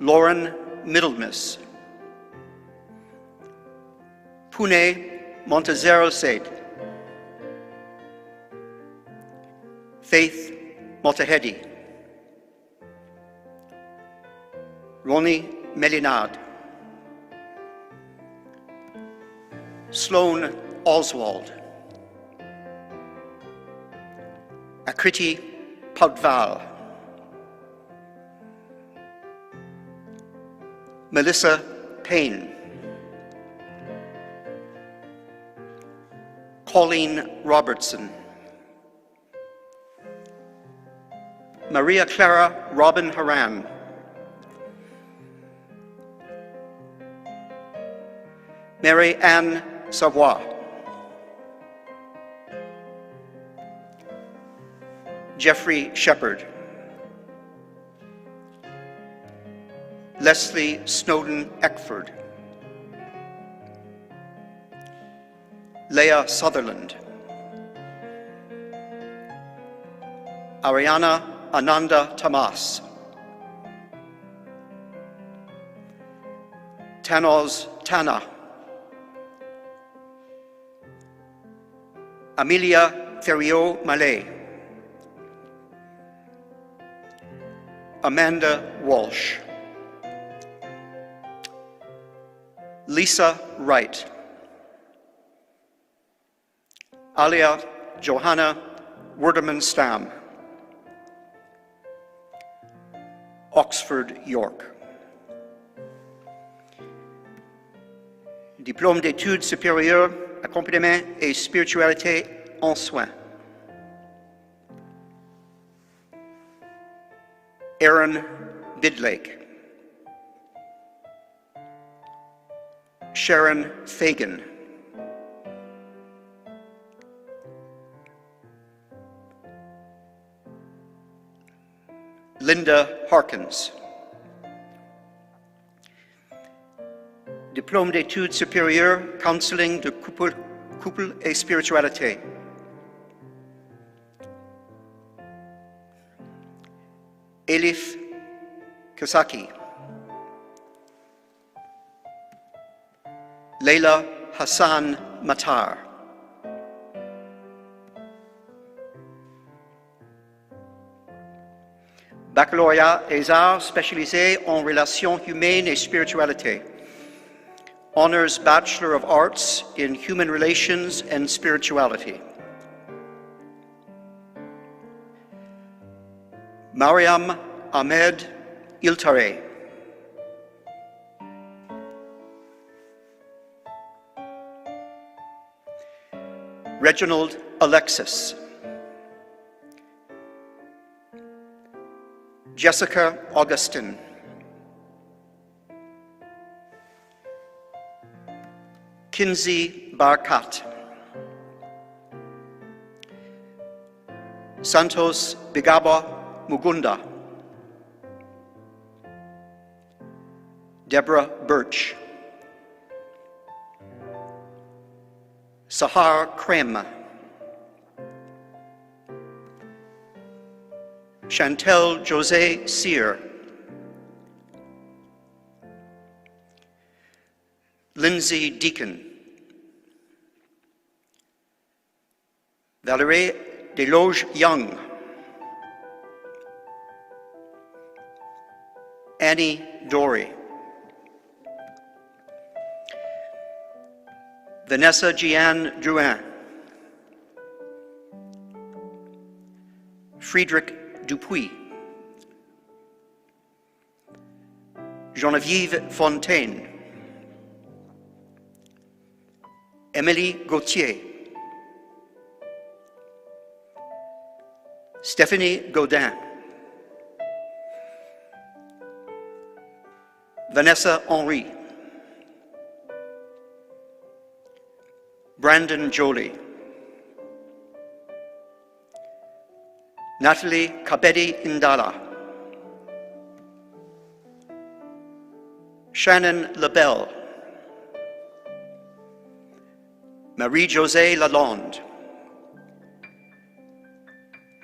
Lauren Middlemiss. Pune Montezero Said. Faith Motahedi. Ronnie Melinard. Sloan Oswald. Akriti Padval. Melissa Payne. Colleen Robertson. Maria Clara Robin Haran. Mary Ann Savoy. Jeffrey Shepard. Leslie Snowden Eckford. Leah Sutherland. Ariana Ananda Tamas. Tanoz Tana. Amelia Ferriot Malay. Amanda Walsh. Lisa Wright. Alia Johanna Werderman Stam. Oxford, York. Diplôme d'études supérieures, accompagnement et spiritualité en soins. Aaron Bidlake. Sharon Fagan. Linda Harkins. Diplôme d'études supérieures, counseling de couple couple et spiritualité. Elif Kasaki. Leila Hassan Matar. Baccalauréat des arts spécialisé en relations humaines et spiritualité. Honors Bachelor of Arts in Human Relations and Spirituality. Mariam Ahmed Iltare. Reginald Alexis. Jessica Augustin. Kinsey Barkat. Santos Bigaba Mugunda. Deborah Birch. Sahar Krem. Chantel Jose Sear. Lindsay Deacon. Valerie Deloge Young. Annie Dory. Vanessa Jeanne Drouin. Friedrich Dupuis. Geneviève Fontaine. Émilie Gauthier. Stephanie Gaudin. Vanessa Henry. Brandon Jolie. Natalie Kabedi Indala. Shannon LaBelle. Marie-Josée Lalonde.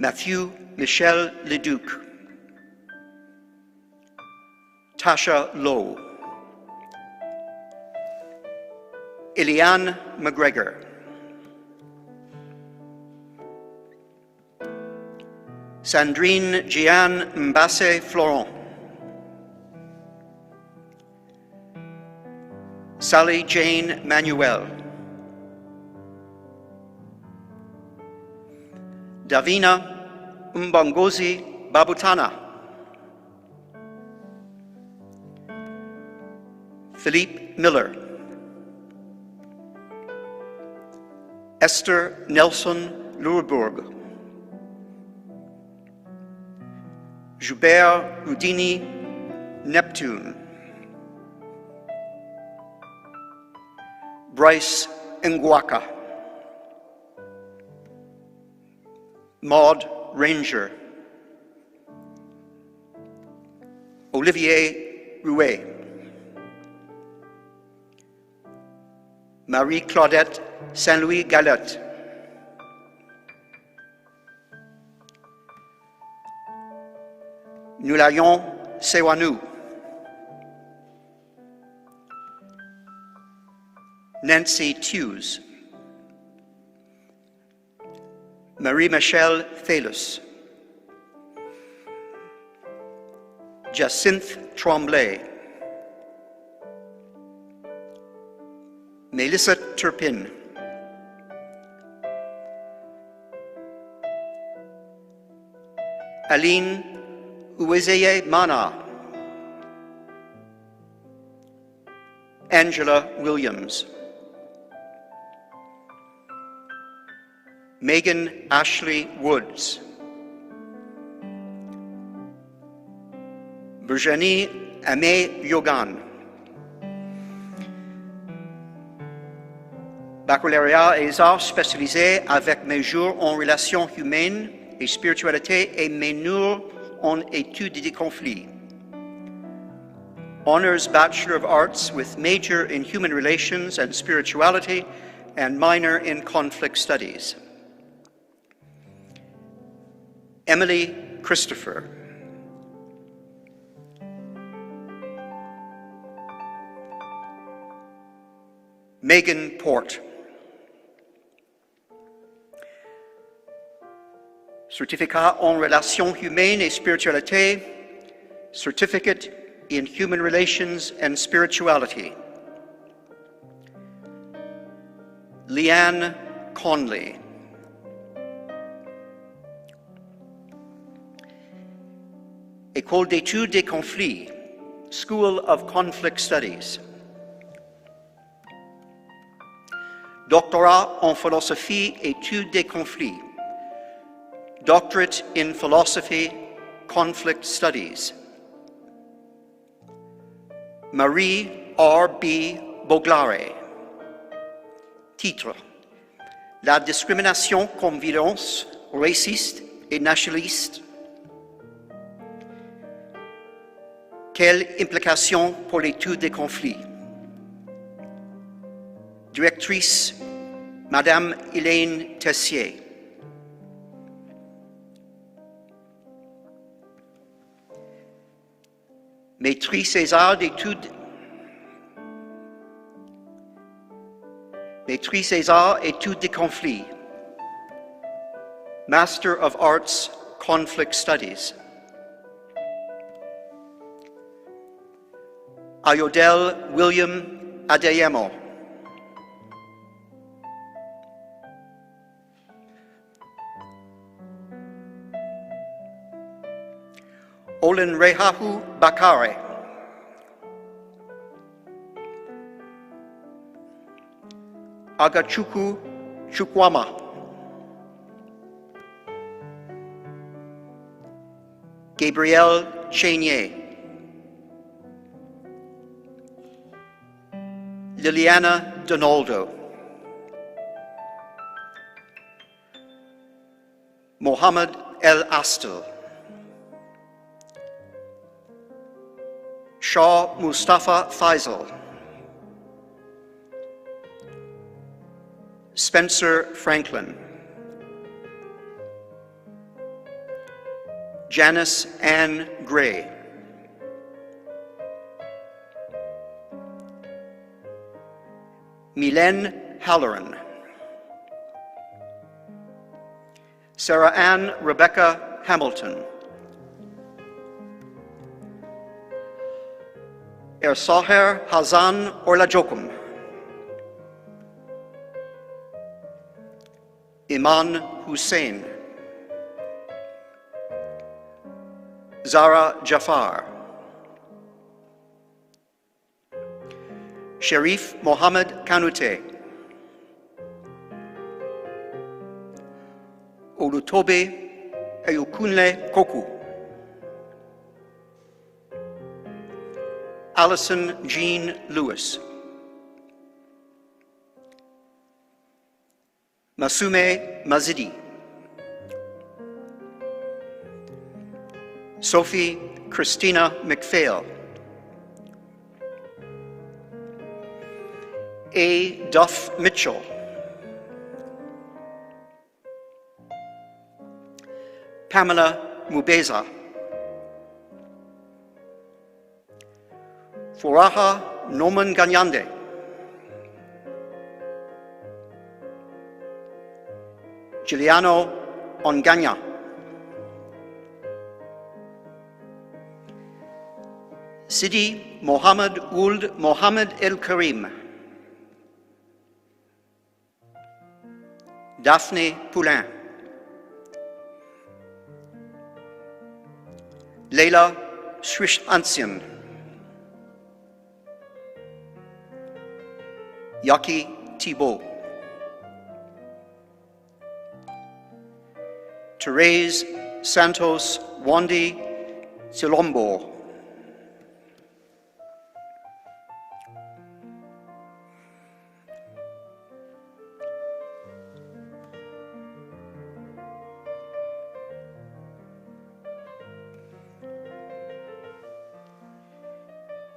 Matthew Michel Leduc. Tasha Lowe. Eliane McGregor. Sandrine Jeanne Mbasse Florent. Sally Jane Manuel. Davina Mbongozi Babutana. Philippe Miller. Esther Nelson Lourbourg. Joubert Houdini Neptune. Bryce Ngwaka. Maud Ranger. Olivier Rouet. Marie-Claudette Saint-Louis Galette. Nulayon Sewanou. Nancy Tews. Marie-Michelle Thalus. Jacinthe Tremblay. Melissa Turpin. Aline Uwezeye Mana. Angela Williams. Megan Ashley Woods. Virginie Amé Yogan. Baccalauréat et arts spécialisés avec major en relations humaines et spiritualité et mineur en études des conflits. Honors Bachelor of Arts with major in Human Relations and Spirituality and minor in conflict studies. Emily Christopher. Megan Port. Certificat en relations humaines et spiritualité, Certificate in Human Relations and Spirituality. Leanne Conley. École d'études des conflits, School of Conflict Studies. Doctorat en philosophie, études des conflits. Doctorate in Philosophy, Conflict Studies. Marie R.B. Boglare. Titre: La discrimination comme violence raciste et nationaliste. Quelle implication pour l'étude des conflits? Directrice, Madame Hélène Tessier. Maîtrise César d'études. Maîtrise César études des conflits. Master of Arts, Conflict Studies. Ayodele William Adeyemo. Olin Rehahu Bakare. Agachuku Chukwama. Gabrielle Chenier. Liliana Donaldo. Mohammed El Astel. Shah Mustafa Faisal. Spencer Franklin. Janice Ann Gray. Mylène Halloran. Sarah Ann Rebecca Hamilton. Ersaher Hazan Orlajokum. Iman Hussein. Zara Jafar. Sharif Mohammed Kanute. Olutobe Eyukunle Koku. Allison Jean Lewis. Masume Mazidi. Sophie Christina McPhail. A. Duff Mitchell. Pamela Mubeza. Furaha Noman Ganyande. Giuliano Onganya. Sidi Mohammed Ould Mohammed El Karim. Daphne Poulain. Leila Swish Ansian. Yaki Thibault. Therese Santos Wandi Silombo.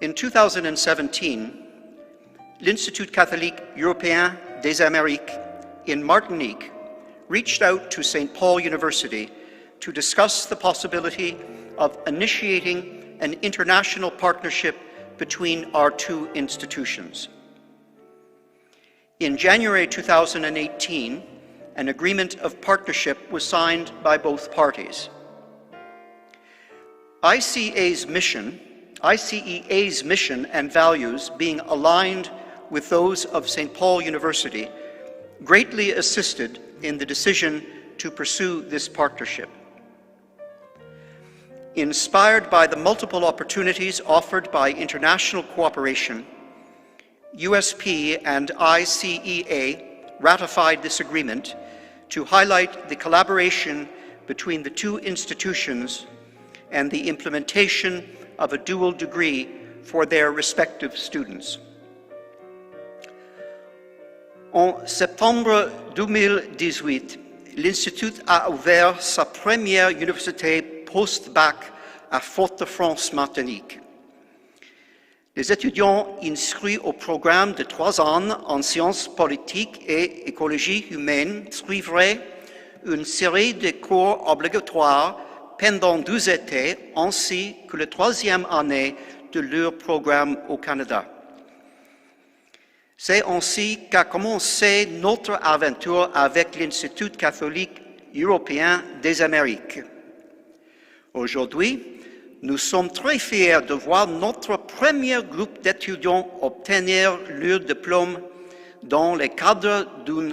In 2017, l'Institut catholique européen des Amériques in Martinique reached out to St. Paul University to discuss the possibility of initiating an international partnership between our two institutions. In January 2018, an agreement of partnership was signed by both parties. ICEA's mission and values being aligned with those of St. Paul University greatly assisted in the decision to pursue this partnership. Inspired by the multiple opportunities offered by international cooperation, USP and ICEA ratified this agreement to highlight the collaboration between the two institutions and the implementation of a dual degree for their respective students. En septembre 2018, l'Institut a ouvert sa première université post-bac à Fort-de-France-Martinique. Les étudiants inscrits au programme de 3 ans en sciences politiques et écologie humaine suivraient une série de cours obligatoires pendant 12 étés, ainsi que la 3e année de leur programme au Canada. C'est ainsi qu'a commencé notre aventure avec l'Institut catholique européen des Amériques. Aujourd'hui, nous sommes très fiers de voir notre premier groupe d'étudiants obtenir leur diplôme dans le cadre d'un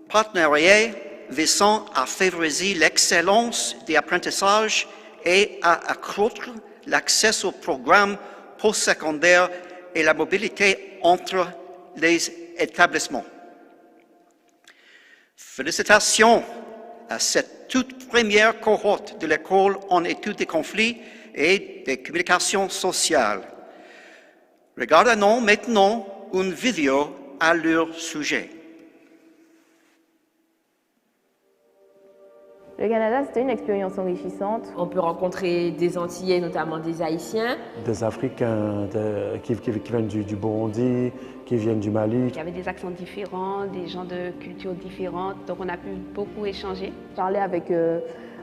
partenariat visant à favoriser l'excellence des apprentissages et à accroître l'accès aux programmes postsecondaires et la mobilité entre les établissements. Félicitations à cette toute première cohorte de l'école en études des conflits et des communications sociales. Regardons maintenant une vidéo à leur sujet. Le Canada, c'était une expérience enrichissante. On peut rencontrer des Antillais, notamment des Haïtiens. Des Africains qui viennent du Burundi, qui viennent du Mali. Il y avait des accents différents, des gens de cultures différentes, donc on a pu beaucoup échanger. Je parlais avec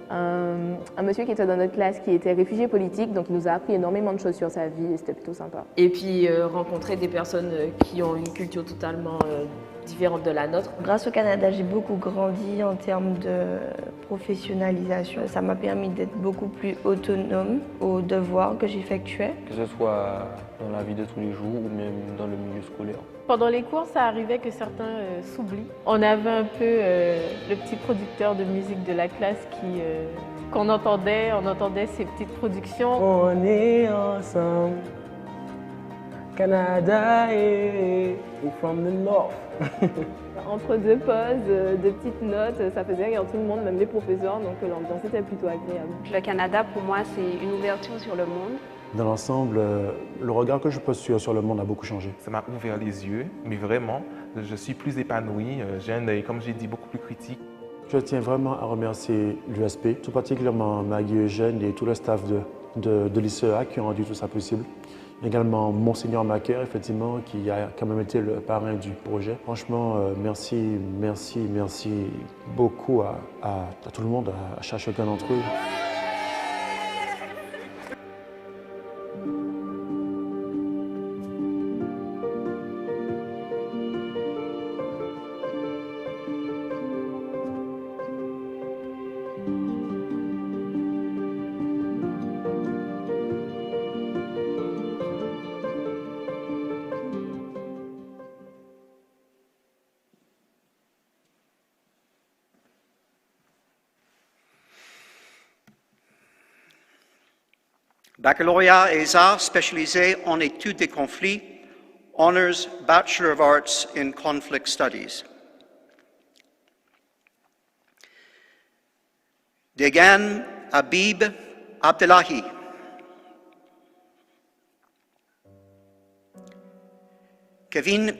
un monsieur qui était dans notre classe qui était réfugié politique, donc il nous a appris énormément de choses sur sa vie et c'était plutôt sympa. Et puis rencontrer des personnes qui ont une culture totalement différente de la nôtre. Grâce au Canada, j'ai beaucoup grandi en termes de professionnalisation. Ça m'a permis d'être beaucoup plus autonome aux devoirs que j'effectuais. Que ce soit dans la vie de tous les jours ou même dans le milieu scolaire. Pendant les cours, ça arrivait que certains s'oublient. On avait un peu le petit producteur de musique de la classe qu'on entendait, on entendait ses petites productions. On est ensemble, Canada et from the north. Entre deux pauses, deux petites notes, ça faisait rire tout le monde, même les professeurs, donc l'ambiance était plutôt agréable. Le Canada, pour moi, c'est une ouverture sur le monde. Dans l'ensemble, le regard que je pose sur le monde a beaucoup changé. Ça m'a ouvert les yeux, mais vraiment, je suis plus épanoui, j'ai un œil, comme j'ai dit, beaucoup plus critique. Je tiens vraiment à remercier l'USP, tout particulièrement Maggie Eugène et tout le staff de l'ICEA qui ont rendu tout ça possible. Également Monseigneur Macaire, effectivement, qui a quand même été le parrain du projet. Franchement, merci beaucoup à tout le monde, à chacun d'entre eux. Baccalauréat et arts spécialisé en études des conflits, Honors Bachelor of Arts in Conflict Studies. Degan Habib Abdullahi. Kevin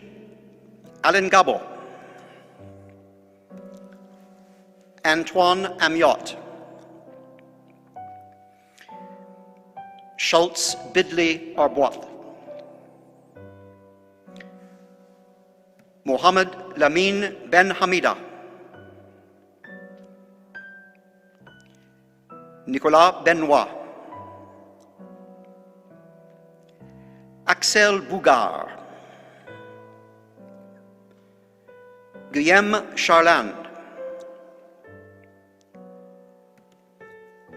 Alengabo. Antoine Amiot. Schultz Bidley Arbois. Mohamed Lamine Ben Hamida, Nicolas Benoit, Axel Bougard, Guillaume Charland,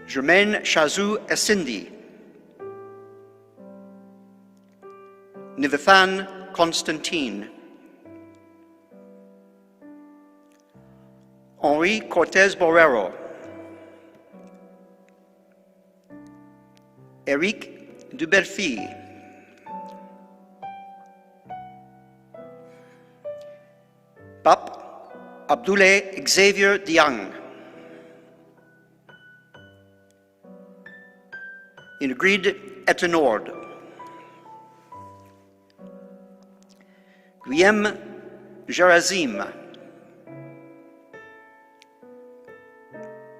Germaine Chazou Essindi, Nivithan Constantine, Henri Cortez Borrero, Eric Dubelfi, Pape Abdoulaye Xavier Diang, Ingrid Ettenord, Guillaume Gerazim,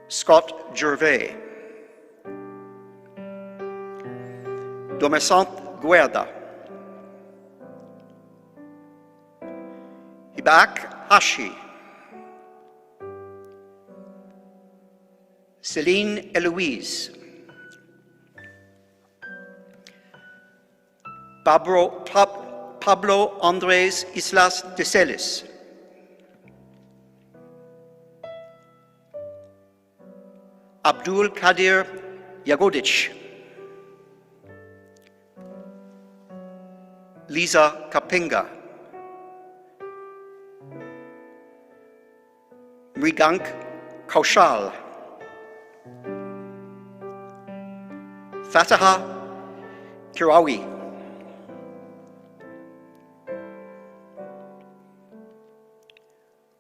Scott Gervais, Domesant Guerda, Hibak Hashi, Céline Eloise, Pablo Andrés Islas de Celis, Abdul Kadir Yagodich, Lisa Kapinga, Mrigank Kaushal, Fataha Kirawi,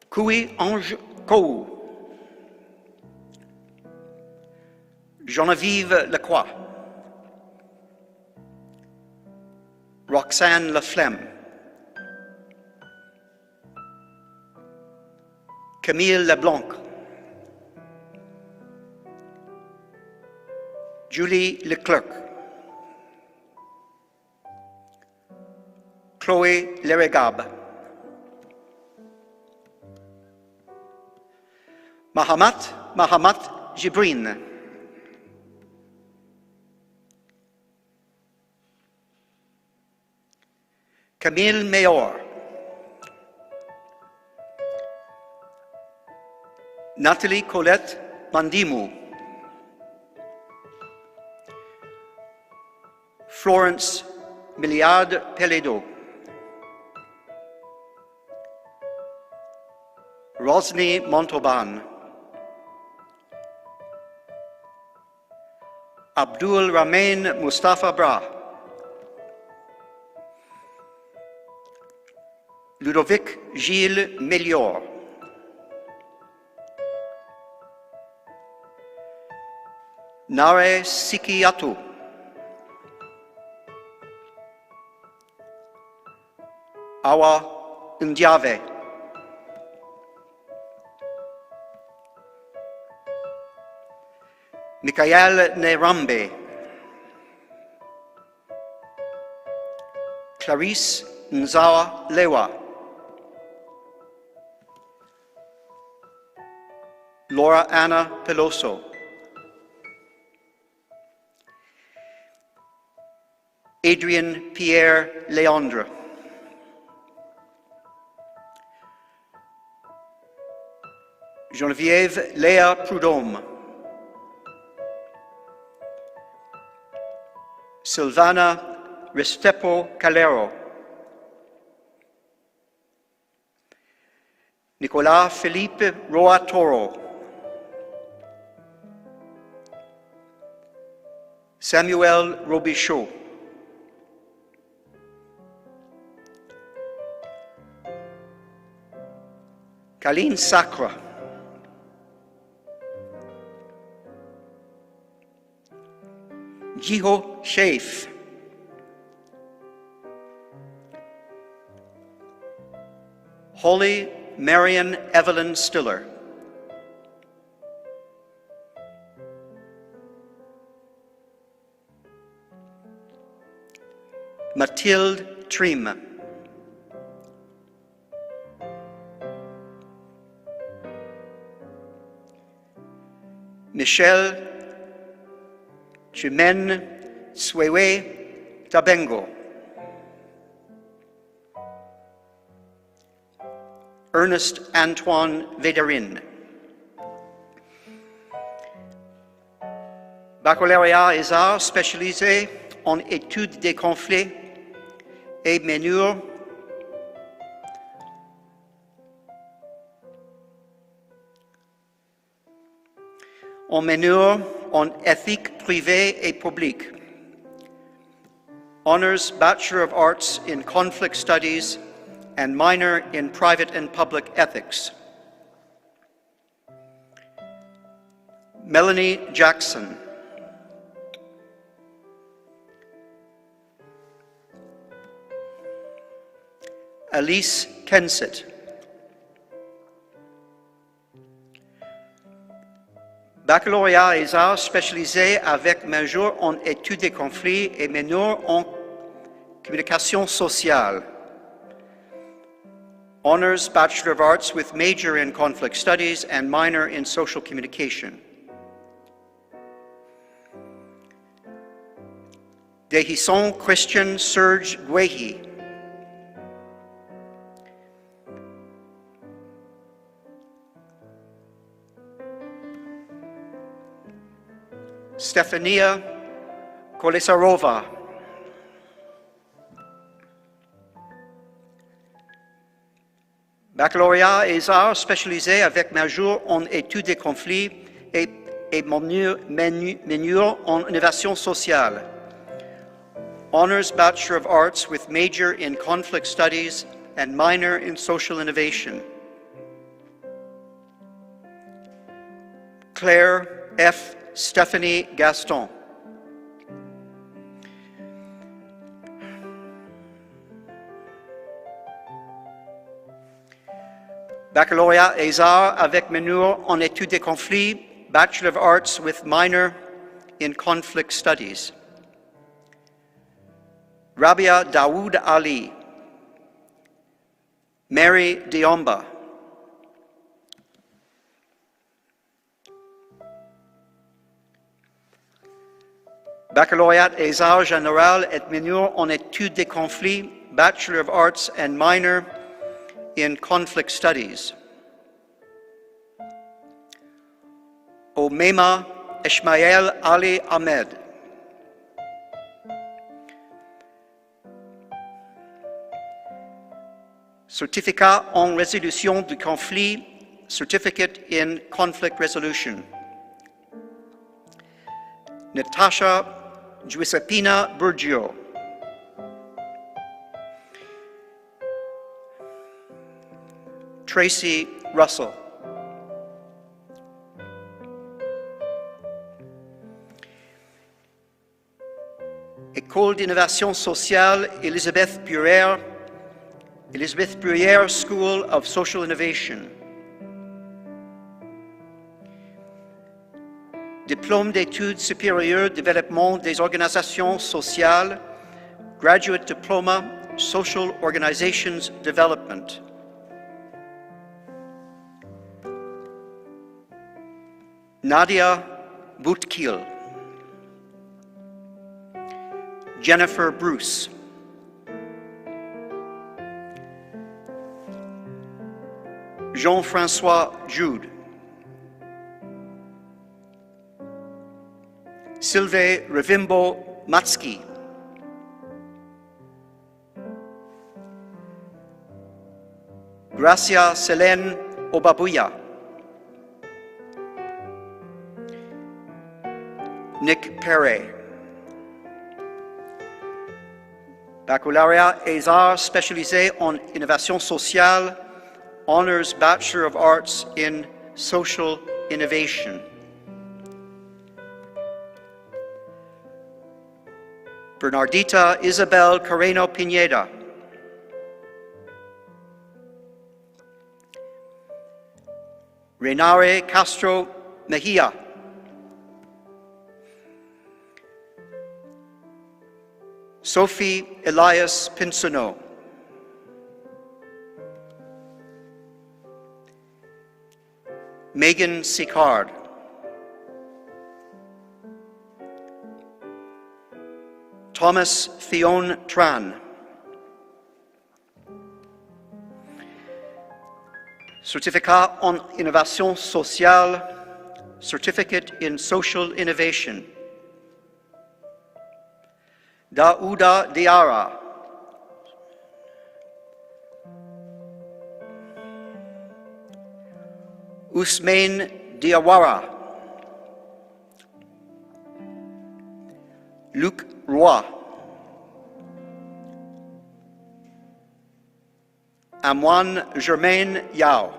Kui Ange Kou, Geneviève Lacroix, Roxane Laflemme, Camille Leblanc, Julie Leclerc, Chloé Leregab, Mahamat Jibrin, Camille Mayor, Nathalie Colette Bandimu, Florence Milliard Peledo, Rosny Montauban, Abdul Rahman Mustafa Bra, Ludovic Gilles Melior, Nare Sikiatu, Awa Ndiave, Michael Nerambe, Clarice Nzawa Lewa, Laura Anna Peloso, Adrien Pierre Leandre, Geneviève Léa Prudhomme, Silvana Restepo Calero, Nicolas Felipe Roa Toro, Samuel Robichaud, Kaline Sacre, Jiho Sheif, Holly Marian Evelyn Stiller, Mathilde Trim, Michel Chimène Swewe Tabengo. Ernest Antoine Védérine. Baccalauréat des arts spécialisé en études des conflits et mesures en éthique privée et publique. Honors Bachelor of Arts in Conflict Studies and minor in Private and Public Ethics. Melanie Jackson. Alice Kensett. Baccalauréat des arts spécialisé avec major en études des conflits et mineur en communication sociale. Honors Bachelor of Arts with major in Conflict Studies and minor in Social Communication. Dehisson Christian Serge Guehi. Stefania Kolesarova. Baccalauréat des arts spécialisé avec major en études des conflits et mineur en innovation sociale. Honors Bachelor of Arts with major in Conflict Studies and minor in Social Innovation. Claire F. Stephanie Gaston. Baccalauréat des arts avec mineur en études des conflits, Bachelor of Arts with minor in Conflict Studies. Rabia Dawood Ali. Mary Diomba. Baccalauréat des arts généraux et mineur en études des conflits, Bachelor of Arts and minor in Conflict Studies. Omema Ishmael Ali Ahmed. Certificat en résolution du conflit, Certificate in Conflict Resolution. Natasha Giuseppina Burgio. Tracy Russell. École d'innovation sociale Elizabeth Bruyère School of Social Innovation. Diplôme d'études supérieures développement des organisations sociales, Graduate Diploma, Social Organizations Development. Nadia Boutkil. Jennifer Bruce. Jean-François Jude. Sylvain Revimbo Matsky. Gracia Selene Obabuya. Nick Perret. Baccalauréat des arts spécialisé en innovation sociale, Honors Bachelor of Arts in Social Innovation. Bernardita Isabel Carreno Pineda. Renare Castro Mejia. Sophie Elias Pinsono. Megan Sicard. Thomas Fionn Tran. Certificat en innovation sociale, Certificate in Social Innovation. Daouda Diarra. Ousmane Diawara. Luc Roy. Amoine Germaine Yao.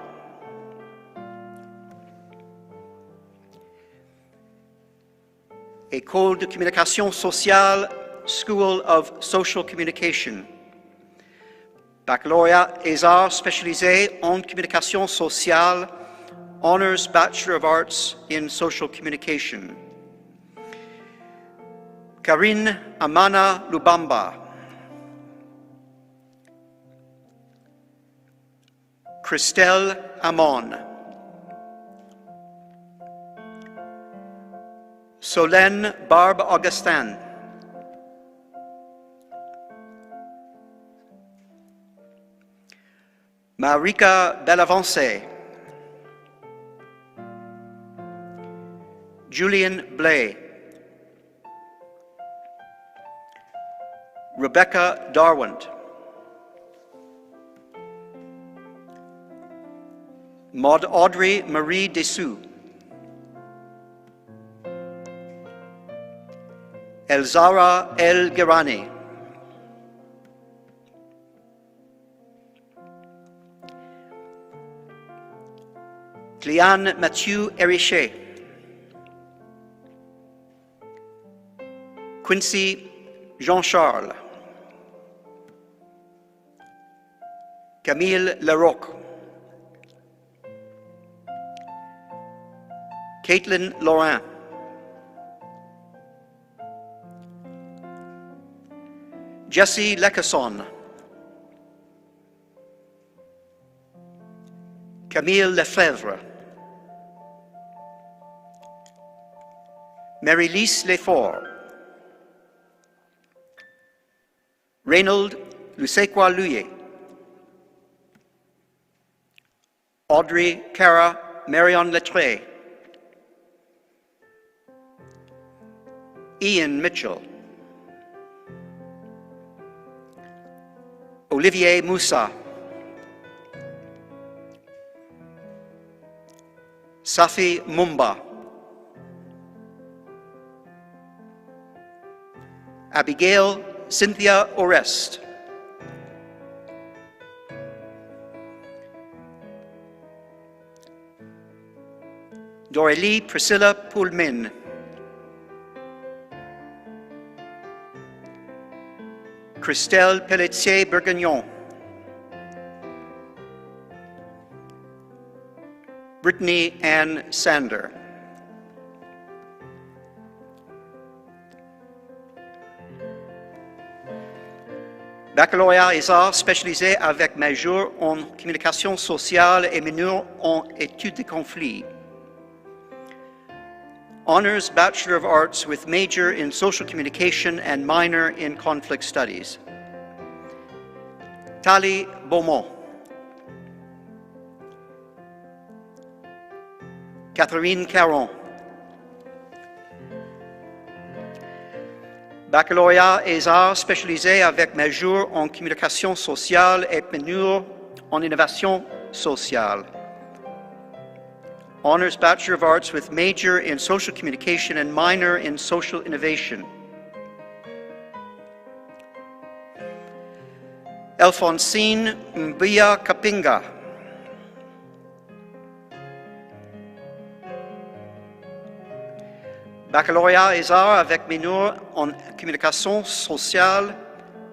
École de communication sociale, School of Social Communication. Baccalauréat et arts spécialisé en communication sociale, Honors Bachelor of Arts in Social Communication. Karine Amana Lubamba. Christelle Amon. Solène Barbe Augustin. Marika Belavancé. Julian Blay. Rebecca Darwant. Maud Audrey Marie Dessous. Elzara El Girani. Cléane Mathieu Hérichet. Quincy Jean-Charles. Camille Larocque. Caitlin Laurent. Jessie Lecasson. Camille Lefebvre. Marie-Lise Lefort. Reynold Lusequa Luye. Audrey Cara Marion Letray. Ian Mitchell. Olivier Moussa. Safi Mumba. Abigail Cynthia Orest. Dorélie Priscilla Poulmin. Christelle Pelletier-Bourguignon. Brittany Ann Sander. Baccalauréat et arts spécialisé avec major en communication sociale et mineur en études de conflits. Honors Bachelor of Arts with major in social communication and minor in conflict studies. Tali Beaumont. Catherine Caron. Baccalauréat et arts spécialisé avec major en communication sociale et mineur en innovation sociale. Honors Bachelor of Arts with major in social communication and minor in social innovation. Alphonsine Mbia Kapinga. Baccalauréat et arts avec minor en communication sociale,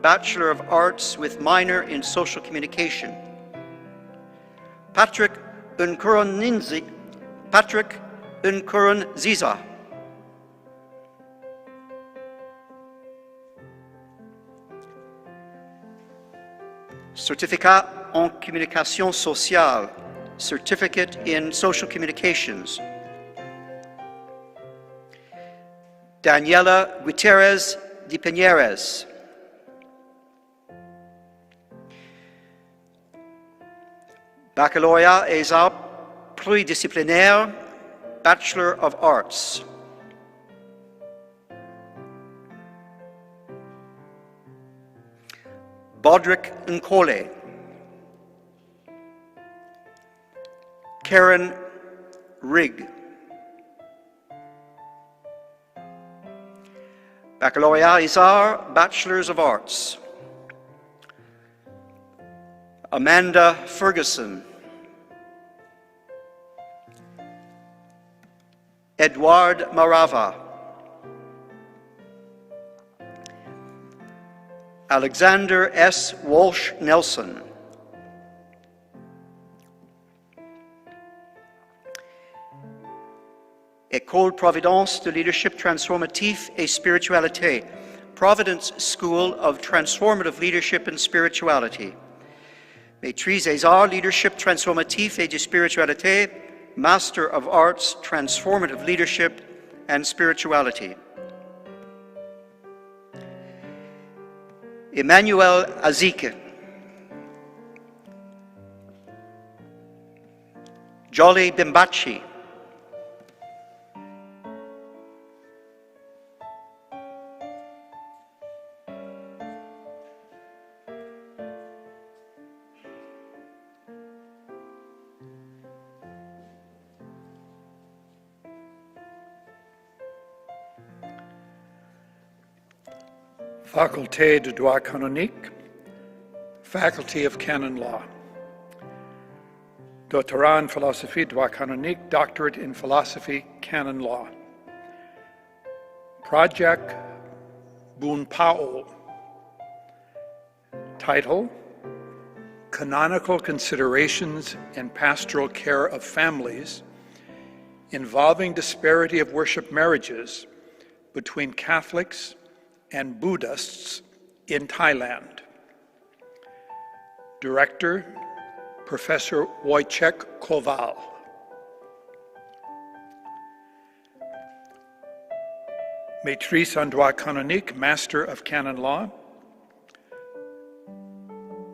Bachelor of Arts with minor in social communication. Patrick Nkurunziza. Certificat en communication sociale, Certificate in Social Communications. Daniela Gutierrez de Piñeres. Baccalauréat et arts pluridisciplinaires, Bachelor of Arts. Bodrick Nkole. Karen Rigg. Baccalaureate is arts, Bachelors of Arts. Amanda Ferguson. Edward Marava. Alexander S. Walsh Nelson. École Providence de Leadership Transformatif et Spiritualité, Providence School of Transformative Leadership and Spirituality. Maîtrise des Arts, Leadership Transformatif et de Spiritualité, Master of Arts, Transformative Leadership and Spirituality. Emmanuel Azike. Jolly Bimbachi. Faculté de droit canonique, Faculty of Canon Law. Doctorat in Philosophy, Droit Canonique, Doctorate in Philosophy, Canon Law. Project Bunpao. Title, Canonical Considerations and Pastoral Care of Families Involving Disparity of Worship Marriages between Catholics and Buddhists in Thailand. Director, Professor Wojciech Kowal. Maîtrise en droit canonique, Master of Canon Law,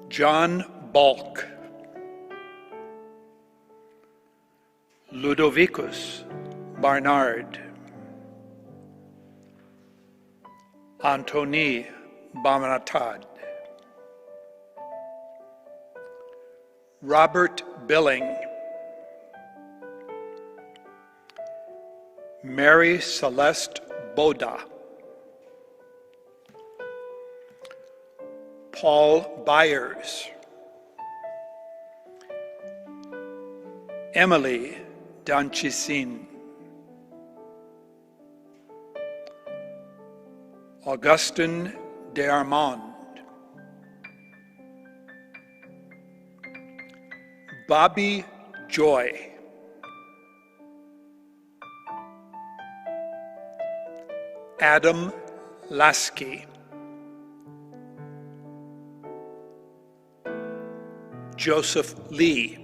John Balk. Ludovicus Barnard. Antoni Bamanatad. Robert Billing. Mary Celeste Boda. Paul Byers. Emily Danchisin. Augustin de Armand. Bobby Joy. Adam Lasky. Joseph Lee.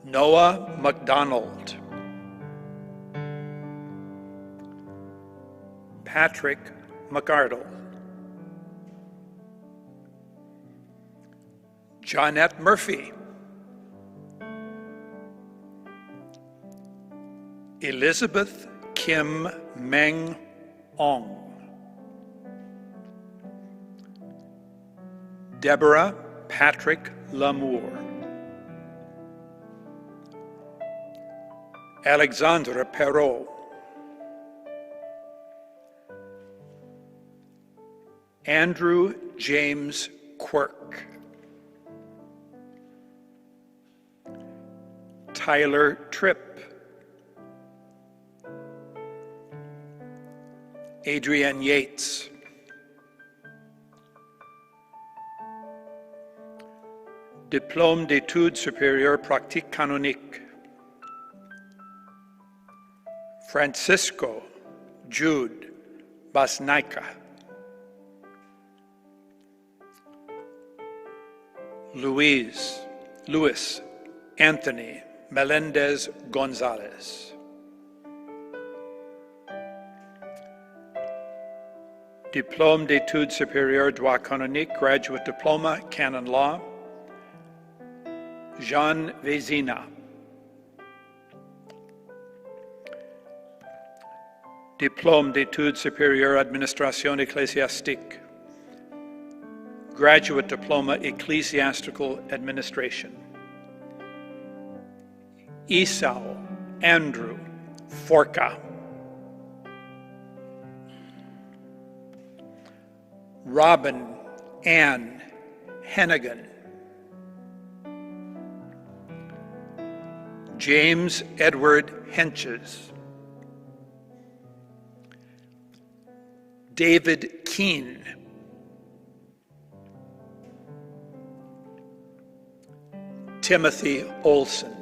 Noah McDonald. Patrick McArdle. Johnette Murphy. Elizabeth Kim Meng Ong. Deborah Patrick Lamour. Alexandre Perrault. Andrew James Quirk. Tyler Tripp. Adrienne Yates. Diplôme d'études supérieures pratiques canoniques. Francisco Jude Basnaika. Louis Anthony Melendez Gonzalez. Diplôme d'études supérieures droit canonique, graduate diploma, canon law, Jean Vézina. Diplôme d'études supérieures administration ecclésiastique, graduate diploma, ecclesiastical administration. Esau Andrew Forca. Robin Ann Hennigan. James Edward Henches. David Keene. Timothy Olson.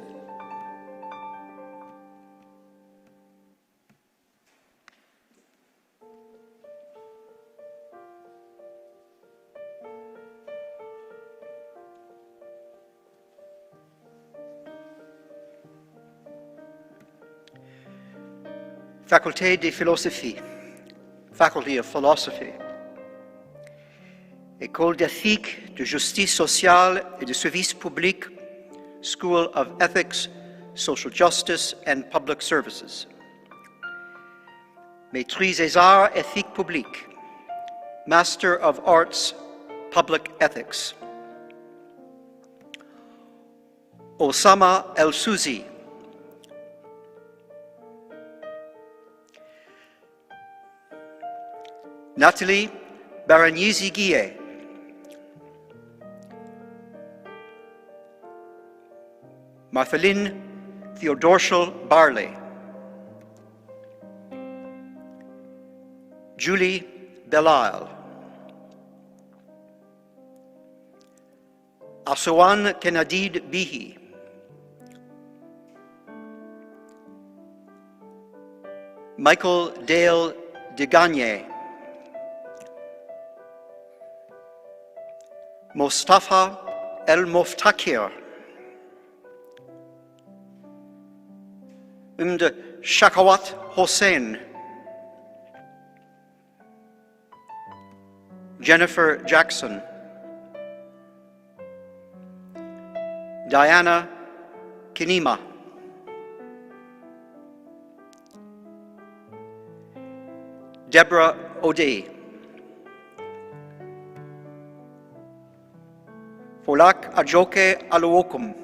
Faculté de philosophie, Faculty of Philosophy, École d'éthique, de justice sociale et de service public, School of Ethics, Social Justice and Public Services. Maîtrise des arts éthiques publics, Master of Arts, Public Ethics. Osama El-Souzi, Nathalie Baragnesi-Guillet, Martheline Theodorschel Barley, Julie Delisle, Aswan Kenadid Bihi, Michael Dale Degagne, Mustafa El-Moftakir, Shakawat Hossein, Jennifer Jackson, Diana Kinima, Deborah O'Day, Folak Ajoke Aluokum,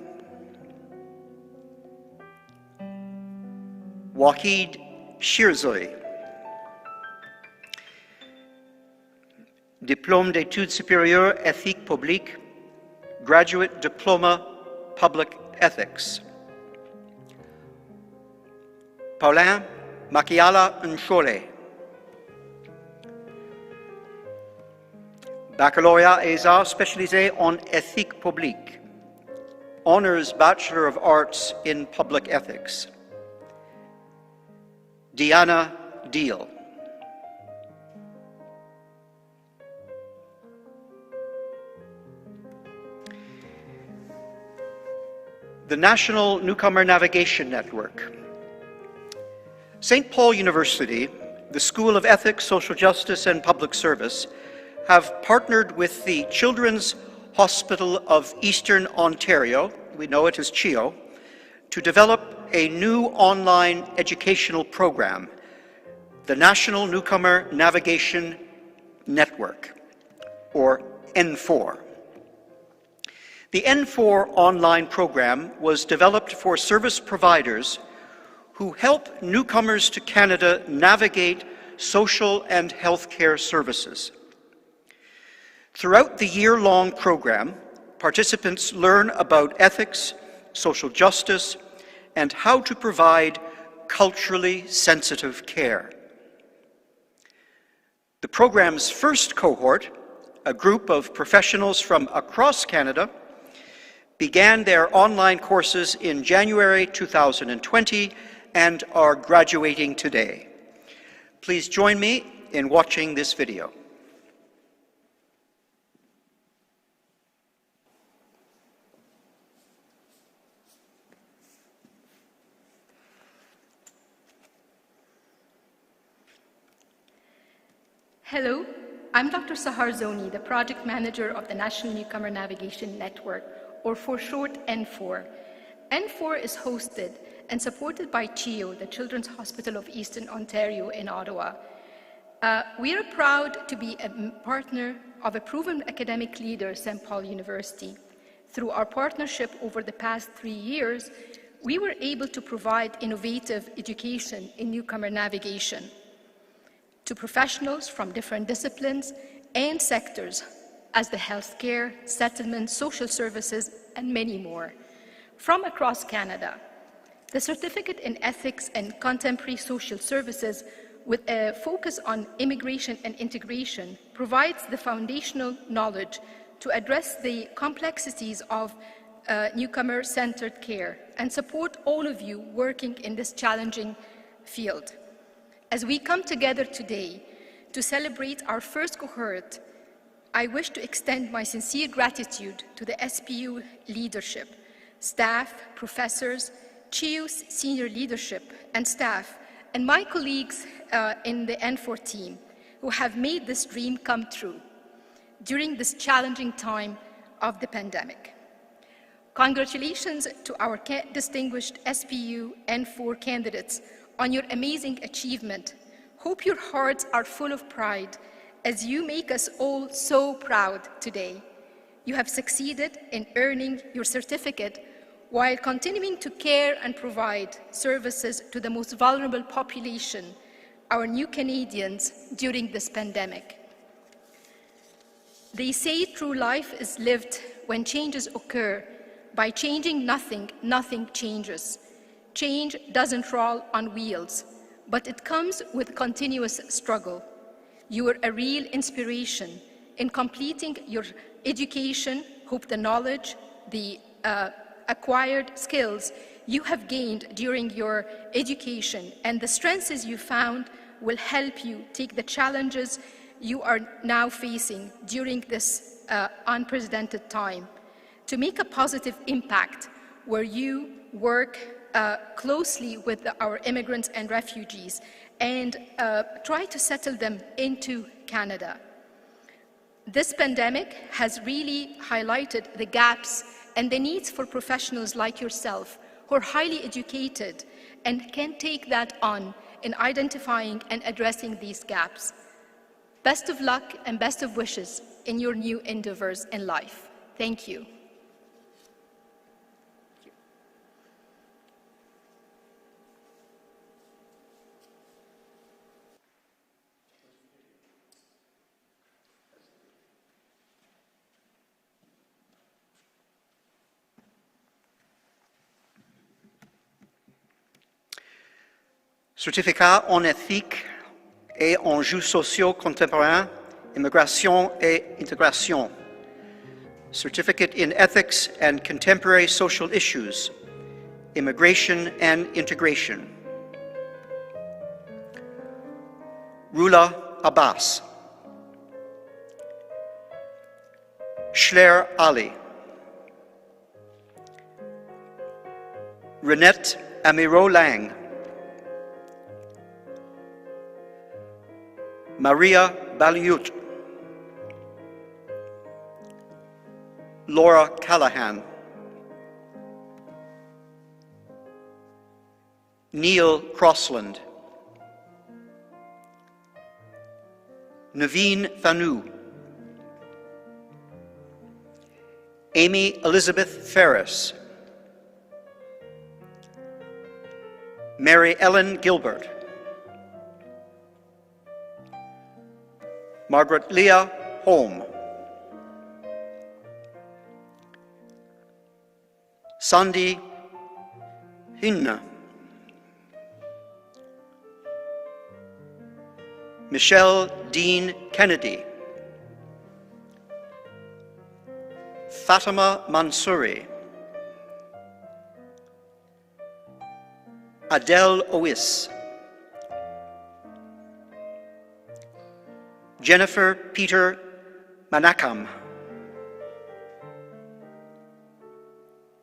Wahid Shirzoi, Diplôme d'études supérieures éthique publique, Graduate Diploma Public Ethics. Paulin Makiala Nchole, Baccalauréat et arts spécialisé en éthique publique, Honors Bachelor of Arts in Public Ethics. Diana Deal. The National Newcomer Navigation Network. St. Paul University, the School of Ethics, Social Justice, and Public Service have partnered with the Children's Hospital of Eastern Ontario, we know it as CHEO, to develop a new online educational program, the National Newcomer Navigation Network, or N4. The N4 online program was developed for service providers who help newcomers to Canada navigate social and healthcare services. Throughout the year-long program, participants learn about ethics, social justice, and how to provide culturally sensitive care. The program's first cohort, a group of professionals from across Canada, began their online courses in January 2020 and are graduating today. Please join me in watching this video. Hello, I'm Dr. Sahar Zoni, the project manager of the National Newcomer Navigation Network, or for short, N4. N4 is hosted and supported by CHIO, the Children's Hospital of Eastern Ontario in Ottawa. We are proud to be a partner of a proven academic leader, St. Paul University. Through our partnership over the past 3 years, we were able to provide innovative education in newcomer navigation to professionals from different disciplines and sectors, as the healthcare, settlement, social services, and many more, from across Canada. The Certificate in Ethics and Contemporary Social Services, with a focus on immigration and integration, provides the foundational knowledge to address the complexities of newcomer-centered care and support all of you working in this challenging field. As we come together today to celebrate our first cohort, I wish to extend my sincere gratitude to the SPU leadership, staff, professors, CHIO's senior leadership and staff, and my colleagues in the N4 team who have made this dream come true during this challenging time of the pandemic. Congratulations to our distinguished SPU N4 candidates on your amazing achievement. Hope your hearts are full of pride as you make us all so proud today. You have succeeded in earning your certificate while continuing to care and provide services to the most vulnerable population, our new Canadians, during this pandemic. They say true life is lived when changes occur. By changing nothing, nothing changes. Change doesn't roll on wheels, but it comes with continuous struggle. You are a real inspiration in completing your education. Hope the knowledge, the acquired skills you have gained during your education and the strengths you found will help you take the challenges you are now facing during this unprecedented time to make a positive impact where you work closely with our immigrants and refugees and try to settle them into Canada. This pandemic has really highlighted the gaps and the needs for professionals like yourself who are highly educated and can take that on in identifying and addressing these gaps. Best of luck and best of wishes in your new endeavors in life. Thank you. Certificat en éthique et enjeux sociaux contemporains, immigration et intégration. Certificate in Ethics and Contemporary Social Issues, Immigration and Integration. Rula Abbas. Shler Ali. Renette Amiro Lang. Maria Baliut. Laura Callahan. Neil Crossland. Naveen Thanu. Amy Elizabeth Ferris. Mary Ellen Gilbert. Margaret Leah Holm. Sandy Hinna. Michelle Dean Kennedy. Fatima Mansouri. Adele Owis. Jennifer Peter Manakam.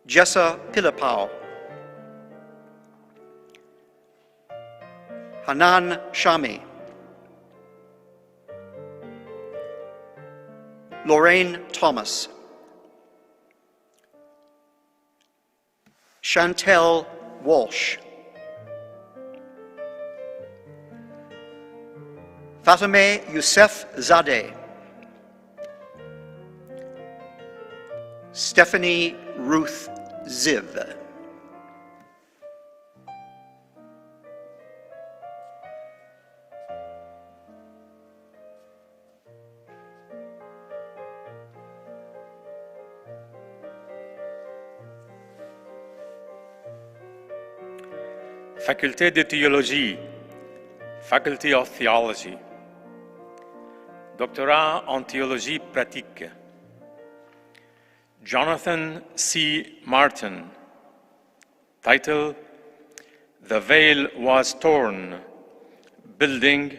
Jessa Pilipau. Hanan Shami. Lorraine Thomas. Chantel Walsh. Fatemeh Youssef Zadeh. Stephanie Ruth Ziv. Faculté de théologie, Faculty of Theology, doctorat en théologie pratique. Jonathan C. Martin, title, The Veil Was Torn, Building.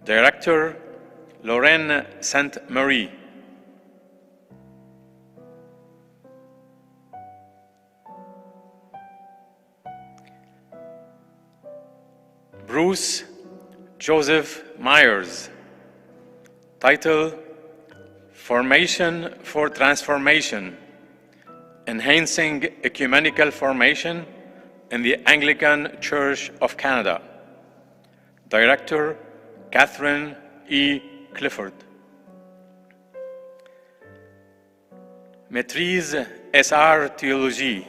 Director, Lorraine Sainte-Marie. Bruce Joseph Myers, title, Formation for Transformation, Enhancing Ecumenical Formation in the Anglican Church of Canada. Director, Catherine E. Clifford. Maîtrise SR Théologie,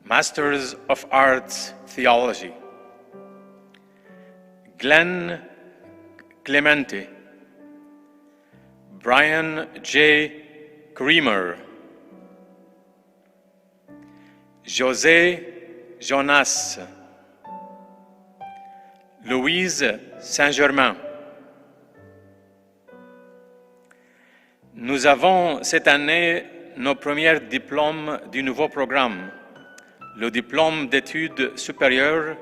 Masters of Arts Theology. Glenn Clemente, Brian J. Creamer, José Jonas, Louise Saint-Germain. Nous avons cette année nos premiers diplômes du nouveau programme, le diplôme d'études supérieures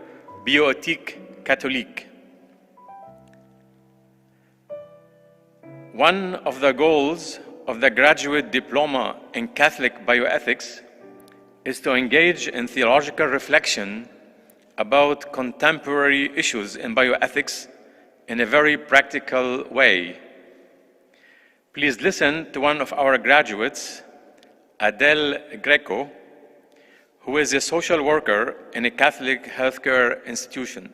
bioéthique catholique. One of the goals of the graduate diploma in Catholic bioethics is to engage in theological reflection about contemporary issues in bioethics in a very practical way. Please listen to one of our graduates, Adele Greco, who is a social worker in a Catholic healthcare institution.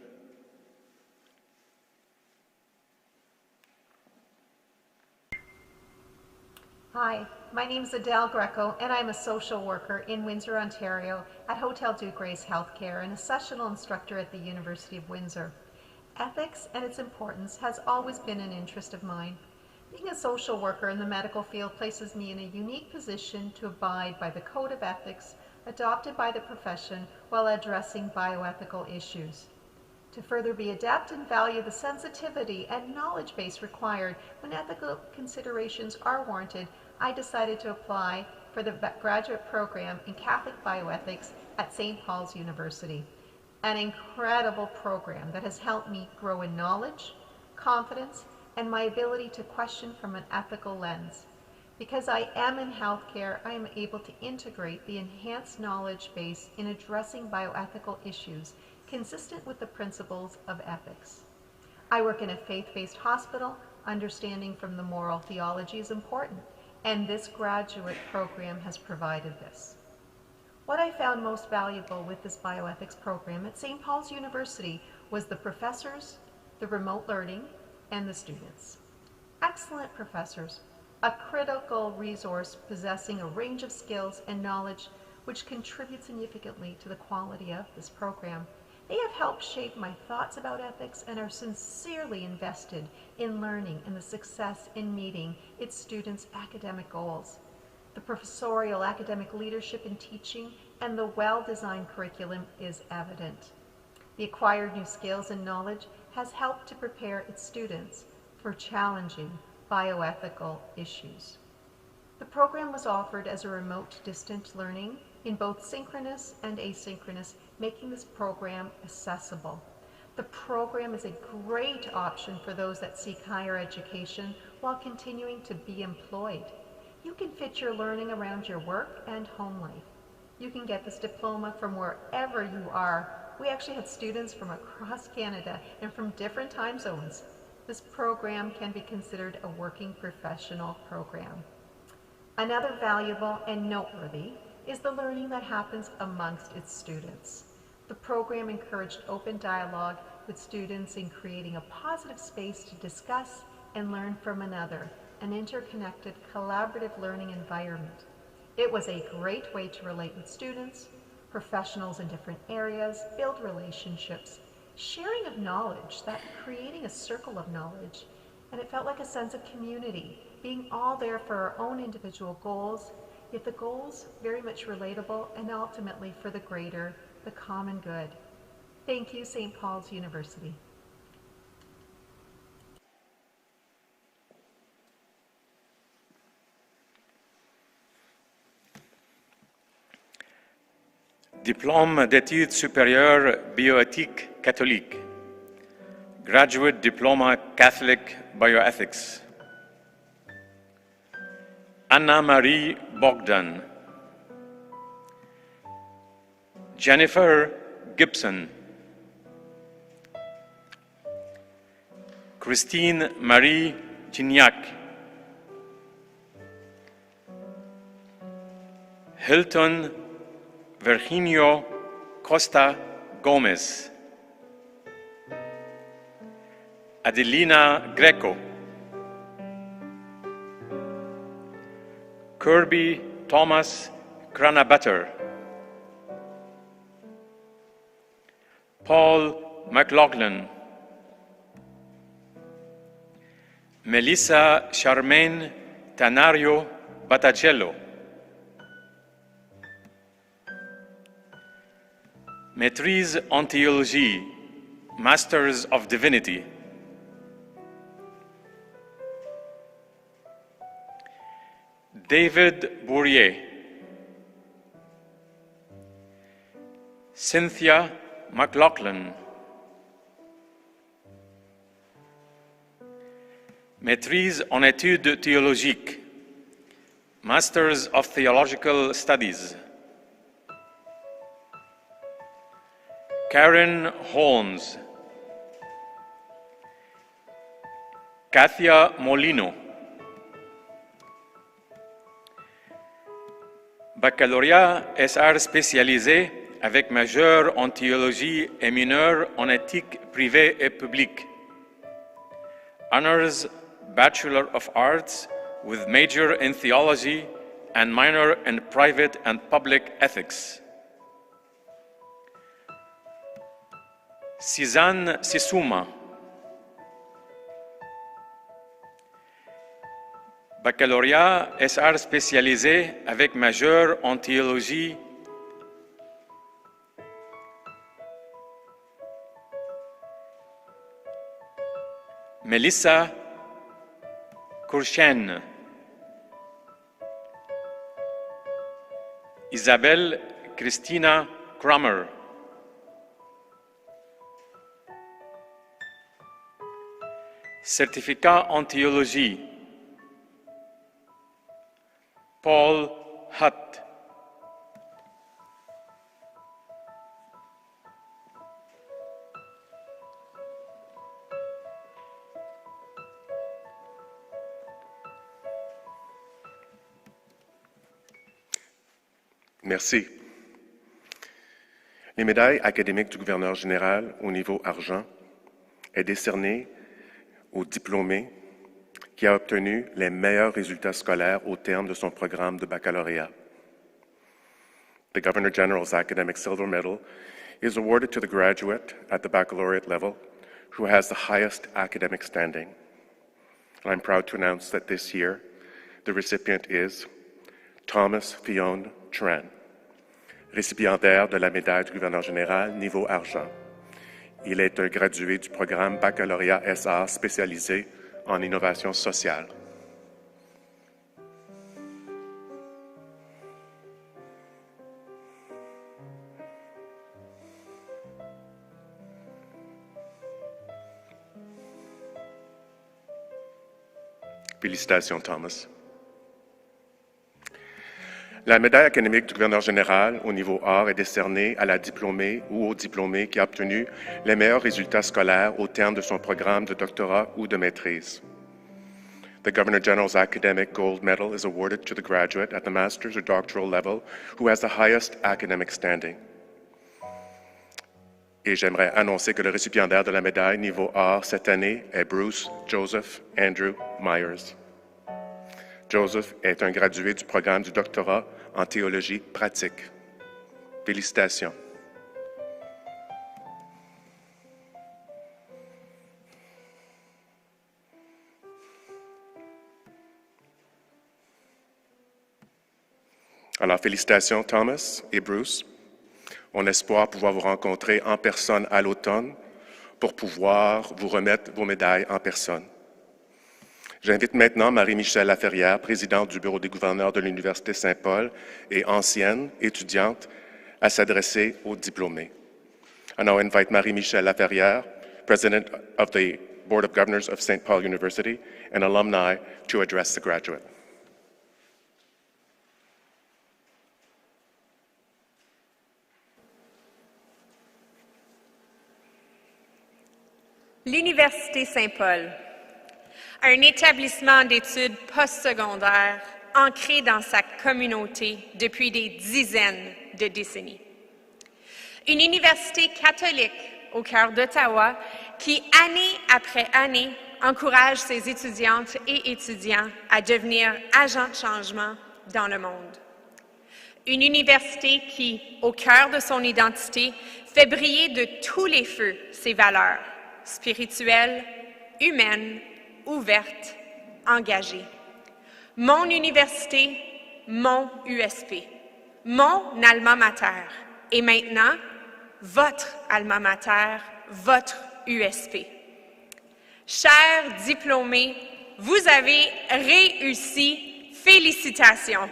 Hi, my name is Adele Greco, and I'm a social worker in Windsor, Ontario at Hotel Dieu Grace Healthcare and a sessional instructor at the University of Windsor. Ethics and its importance has always been an interest of mine. Being a social worker in the medical field places me in a unique position to abide by the code of ethics adopted by the profession while addressing bioethical issues. To further be adept and value the sensitivity and knowledge base required when ethical considerations are warranted, I decided to apply for the graduate program in Catholic bioethics at St. Paul's University. An incredible program that has helped me grow in knowledge, confidence, and my ability to question from an ethical lens. Because I am in healthcare, I am able to integrate the enhanced knowledge base in addressing bioethical issues consistent with the principles of ethics. I work in a faith-based hospital. Understanding from the moral theology is important, and this graduate program has provided this. What I found most valuable with this bioethics program at St. Paul's University was the professors, the remote learning, and the students. Excellent professors, a critical resource possessing a range of skills and knowledge which contribute significantly to the quality of this program. They have helped shape my thoughts about ethics and are sincerely invested in learning and the success in meeting its students' academic goals. The professorial academic leadership in teaching and the well-designed curriculum is evident. The acquired new skills and knowledge has helped to prepare its students for challenging bioethical issues. The program was offered as a remote distant learning in both synchronous and asynchronous, making this program accessible. The program is a great option for those that seek higher education while continuing to be employed. You can fit your learning around your work and home life. You can get this diploma from wherever you are. We actually had students from across Canada and from different time zones. this program can be considered a working professional program. Another valuable and noteworthy is the learning that happens amongst its students. The program encouraged open dialogue with students in creating a positive space to discuss and learn from another, an interconnected, collaborative learning environment. It was a great way to relate with students, professionals in different areas, build relationships, sharing of knowledge, that creating a circle of knowledge, and it felt like a sense of community, being all there for our own individual goals, yet the goals very much relatable and ultimately for the greater, the common good. Thank you, St. Paul's University. Diplôme d'études supérieures bioéthiques catholiques. Graduate Diploma Catholic Bioethics. Anna-Marie Bogdan. Jennifer Gibson. Christine Marie Gignac. Hilton Virginio Costa Gomez. Adelina Greco. Kirby Thomas Cranabutter. Paul McLaughlin. Melissa Charmaine Tanario Battacello. Maîtrise en théologie, Masters of Divinity. David Bourrier. Cynthia McLaughlin. Maîtrise en études théologiques, Masters of Theological Studies. Karen Holmes. Katia Molino. Baccalauréat SR spécialisé avec majeur en théologie et mineur en éthique privée et publique. Honors Bachelor of Arts with major in theology and minor in private and public ethics. Suzanne Sissouma. Baccalauréat SR spécialisé avec majeur en théologie. Melissa Courchen. Isabelle Christina Kramer. Certificat en théologie. Paul Hutt. Merci. Les médailles académiques du gouverneur général au niveau argent est décernée au diplômé qui a obtenu les meilleurs résultats scolaires au terme de son programme de baccalauréat. The Governor General's Academic Silver Medal is awarded to the graduate at the baccalaureate level who has the highest academic standing. And I'm proud to announce that this year, the recipient is Thomas Fionn Tran, récipiendaire de la médaille du gouverneur général niveau argent. Il est un gradué du programme baccalauréat SR spécialisé en innovation sociale. Félicitations, Thomas. La médaille académique du gouverneur général au niveau art est décernée à la diplômée ou au diplômé qui a obtenu les meilleurs résultats scolaires au terme de son programme de doctorat ou de maîtrise. The Governor General's Academic Gold Medal is awarded to the graduate at the master's or doctoral level who has the highest academic standing. Et j'aimerais annoncer que le récipiendaire de la médaille niveau art cette année est Bruce Joseph Andrew Myers. Joseph est un gradué du programme du doctorat en théologie pratique. Félicitations. Alors, félicitations Thomas et Bruce. On espère pouvoir vous rencontrer en personne à l'automne pour pouvoir vous remettre vos médailles en personne. J'invite maintenant Marie-Michelle Laferrière, présidente du Bureau des gouverneurs de l'Université Saint-Paul et ancienne étudiante, à s'adresser aux diplômés. I now invite Marie-Michelle Laferrière, President of the Board of Governors of St. Paul University and alumni, to address the graduate. L'Université Saint-Paul, un établissement d'études postsecondaires ancré dans sa communauté depuis des dizaines de décennies. Une université catholique au cœur d'Ottawa qui, année après année, encourage ses étudiantes et étudiants à devenir agents de changement dans le monde. Une université qui, au cœur de son identité, fait briller de tous les feux ses valeurs spirituelles, humaines, ouvertes, engagées. Mon université, mon USP, mon alma mater, et maintenant, votre alma mater, votre USP. Chers diplômés, vous avez réussi. Félicitations!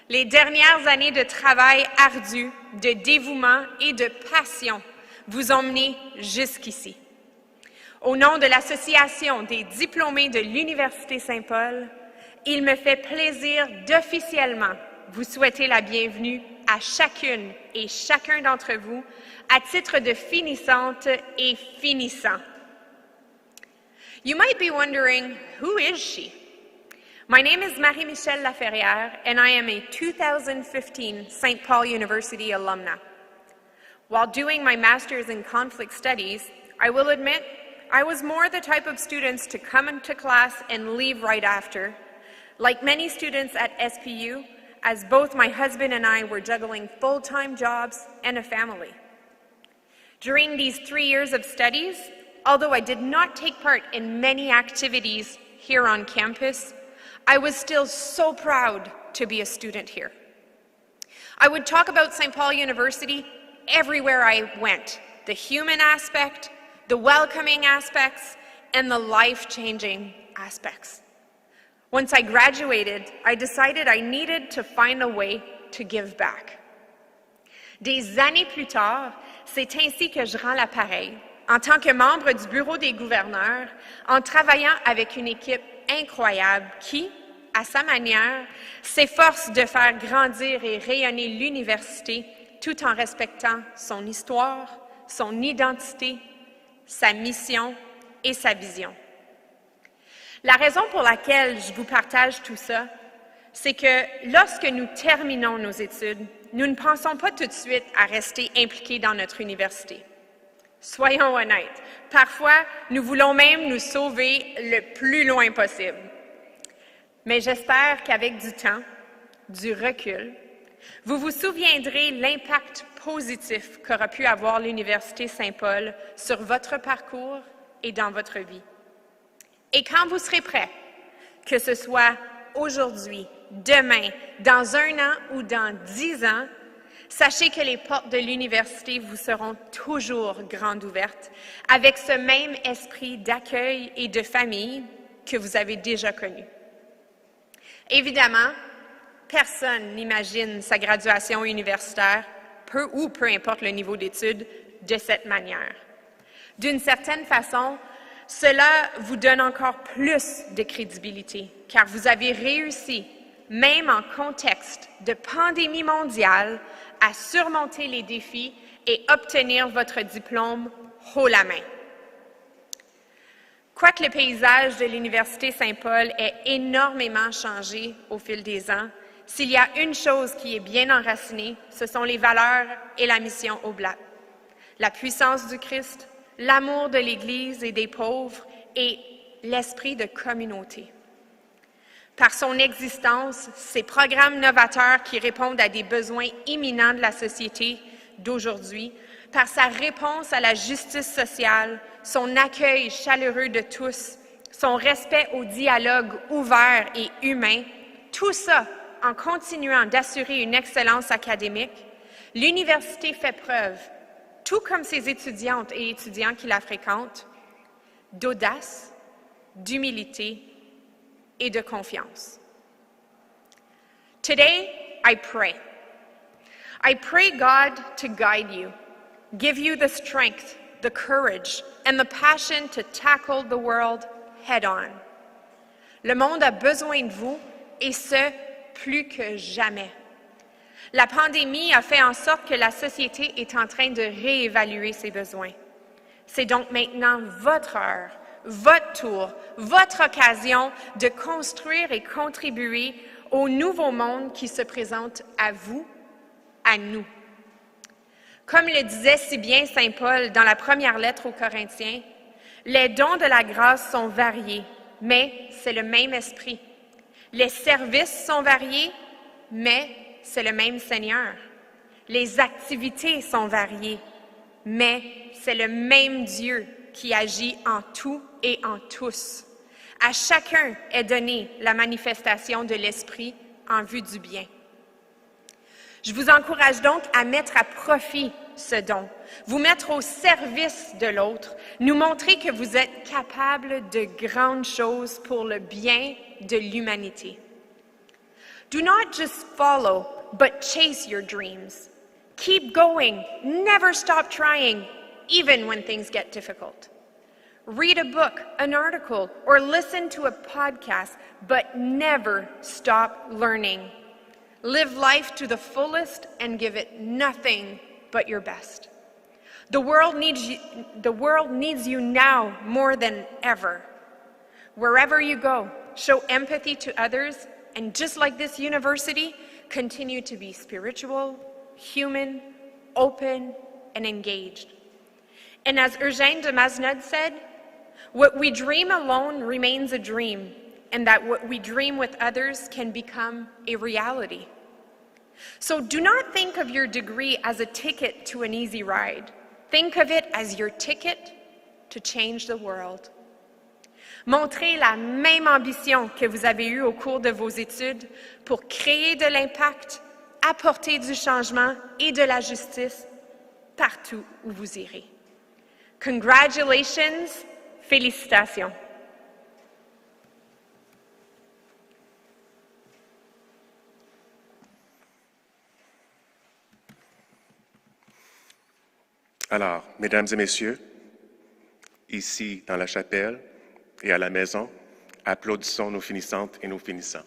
Les dernières années de travail ardu, de dévouement et de passion vous ont mené jusqu'ici. Au nom de l'Association des diplômés de l'Université Saint-Paul, il me fait plaisir d'officiellement vous souhaiter la bienvenue à chacune et chacun d'entre vous à titre de finissante et finissant. You might be wondering, who is she? My name is Marie-Michelle Laferrière, and I am a 2015 St. Paul University alumna. While doing my master's in conflict studies, I will admit I was more the type of students to come into class and leave right after, like many students at SPU, as both my husband and I were juggling full-time jobs and a family. During these 3 years of studies, although I did not take part in many activities here on campus, I was still so proud to be a student here. I would talk about St. Paul University everywhere I went, the human aspect, the welcoming aspects, and the life-changing aspects. Once I graduated, I decided I needed to find a way to give back. Des années plus tard, c'est ainsi que je rends l'appareil, en tant que membre du Bureau des gouverneurs, en travaillant avec une équipe incroyable qui, à sa manière, s'efforce de faire grandir et rayonner l'université tout en respectant son histoire, son identité, sa mission et sa vision. La raison pour laquelle je vous partage tout ça, c'est que lorsque nous terminons nos études, nous ne pensons pas tout de suite à rester impliqués dans notre université. Soyons honnêtes, parfois, nous voulons même nous sauver le plus loin possible. Mais j'espère qu'avec du temps, du recul, vous vous souviendrez l'impact positif qu'aura pu avoir l'Université Saint-Paul sur votre parcours et dans votre vie. Et quand vous serez prêts, que ce soit aujourd'hui, demain, dans 1 an ou dans 10 ans, sachez que les portes de l'université vous seront toujours grandes ouvertes, avec ce même esprit d'accueil et de famille que vous avez déjà connu. Évidemment, personne n'imagine sa graduation universitaire, peu importe le niveau d'études, de cette manière. D'une certaine façon, cela vous donne encore plus de crédibilité, car vous avez réussi même en contexte de pandémie mondiale, à surmonter les défis et obtenir votre diplôme haut la main. Quoique le paysage de l'Université Saint-Paul ait énormément changé au fil des ans, s'il y a une chose qui est bien enracinée, ce sont les valeurs et la mission oblate. La puissance du Christ, l'amour de l'Église et des pauvres et l'esprit de communauté. Par son existence, ces programmes novateurs qui répondent à des besoins imminents de la société d'aujourd'hui, par sa réponse à la justice sociale, son accueil chaleureux de tous, son respect au dialogue ouvert et humain, tout ça en continuant d'assurer une excellence académique, l'université fait preuve, tout comme ses étudiantes et étudiants qui la fréquentent, d'audace, d'humilité et de confiance. Today, I pray. I pray God to guide you, give you the strength, the courage, and the passion to tackle the world head-on. Le monde a besoin de vous, et ce, plus que jamais. La pandémie a fait en sorte que la société est en train de réévaluer ses besoins. C'est donc maintenant votre heure, votre tour, votre occasion de construire et contribuer au nouveau monde qui se présente à vous, à nous. Comme le disait si bien saint Paul dans la première lettre aux Corinthiens, les dons de la grâce sont variés, mais c'est le même esprit. Les services sont variés, mais c'est le même Seigneur. Les activités sont variées, mais c'est le même Dieu qui agit en tout et en tous. À chacun est donnée la manifestation de l'Esprit en vue du bien. Je vous encourage donc à mettre à profit ce don, vous mettre au service de l'autre, nous montrer que vous êtes capable de grandes choses pour le bien de l'humanité. Do not just follow, but chase your dreams. Keep going, never stop trying, even when things get difficult. Read a book, an article, or listen to a podcast, but never stop learning. Live life to the fullest and give it nothing but your best. The world needs you now more than ever. Wherever you go, show empathy to others, and just like this university, continue to be spiritual, human, open, and engaged. And as Eugène de Masnod said, what we dream alone remains a dream, and that what we dream with others can become a reality. So do not think of your degree as a ticket to an easy ride. Think of it as your ticket to change the world. Montrez la même ambition que vous avez eue au cours de vos études pour créer de l'impact, apporter du changement et de la justice partout où vous irez. Congratulations, félicitations. Alors, mesdames et messieurs, ici dans la chapelle et à la maison, applaudissons nos finissantes et nos finissants.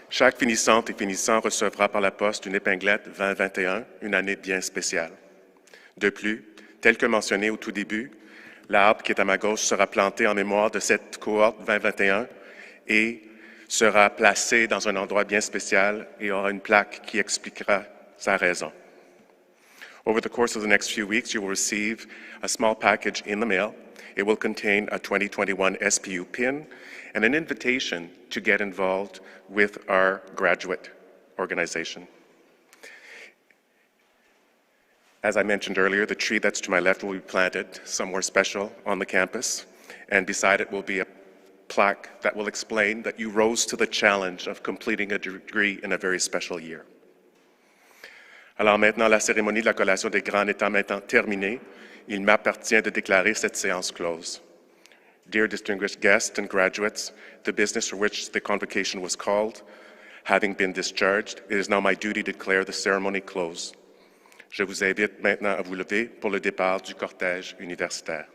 Chaque finissante et finissant recevra par la poste une épinglette 2021, une année bien spéciale. De plus, tel que mentionné au tout début, l'arbre qui est à ma gauche sera planté en mémoire de cette cohorte 2021 et sera placé dans un endroit bien spécial et aura une plaque qui expliquera sa raison. Over the course of the next few weeks, you will receive a small package in the mail. It will contain a 2021 SPU pin and an invitation to get involved with our graduate organization. As I mentioned earlier, the tree that's to my left will be planted somewhere special on the campus, and beside it will be a plaque that will explain that you rose to the challenge of completing a degree in a very special year. Alors maintenant, la cérémonie de la collation des grands étant maintenant terminée, il m'appartient de déclarer cette séance close. Dear distinguished guests and graduates, the business for which the convocation was called, having been discharged, it is now my duty to declare the ceremony closed. Je vous invite maintenant à vous lever pour le départ du cortège universitaire.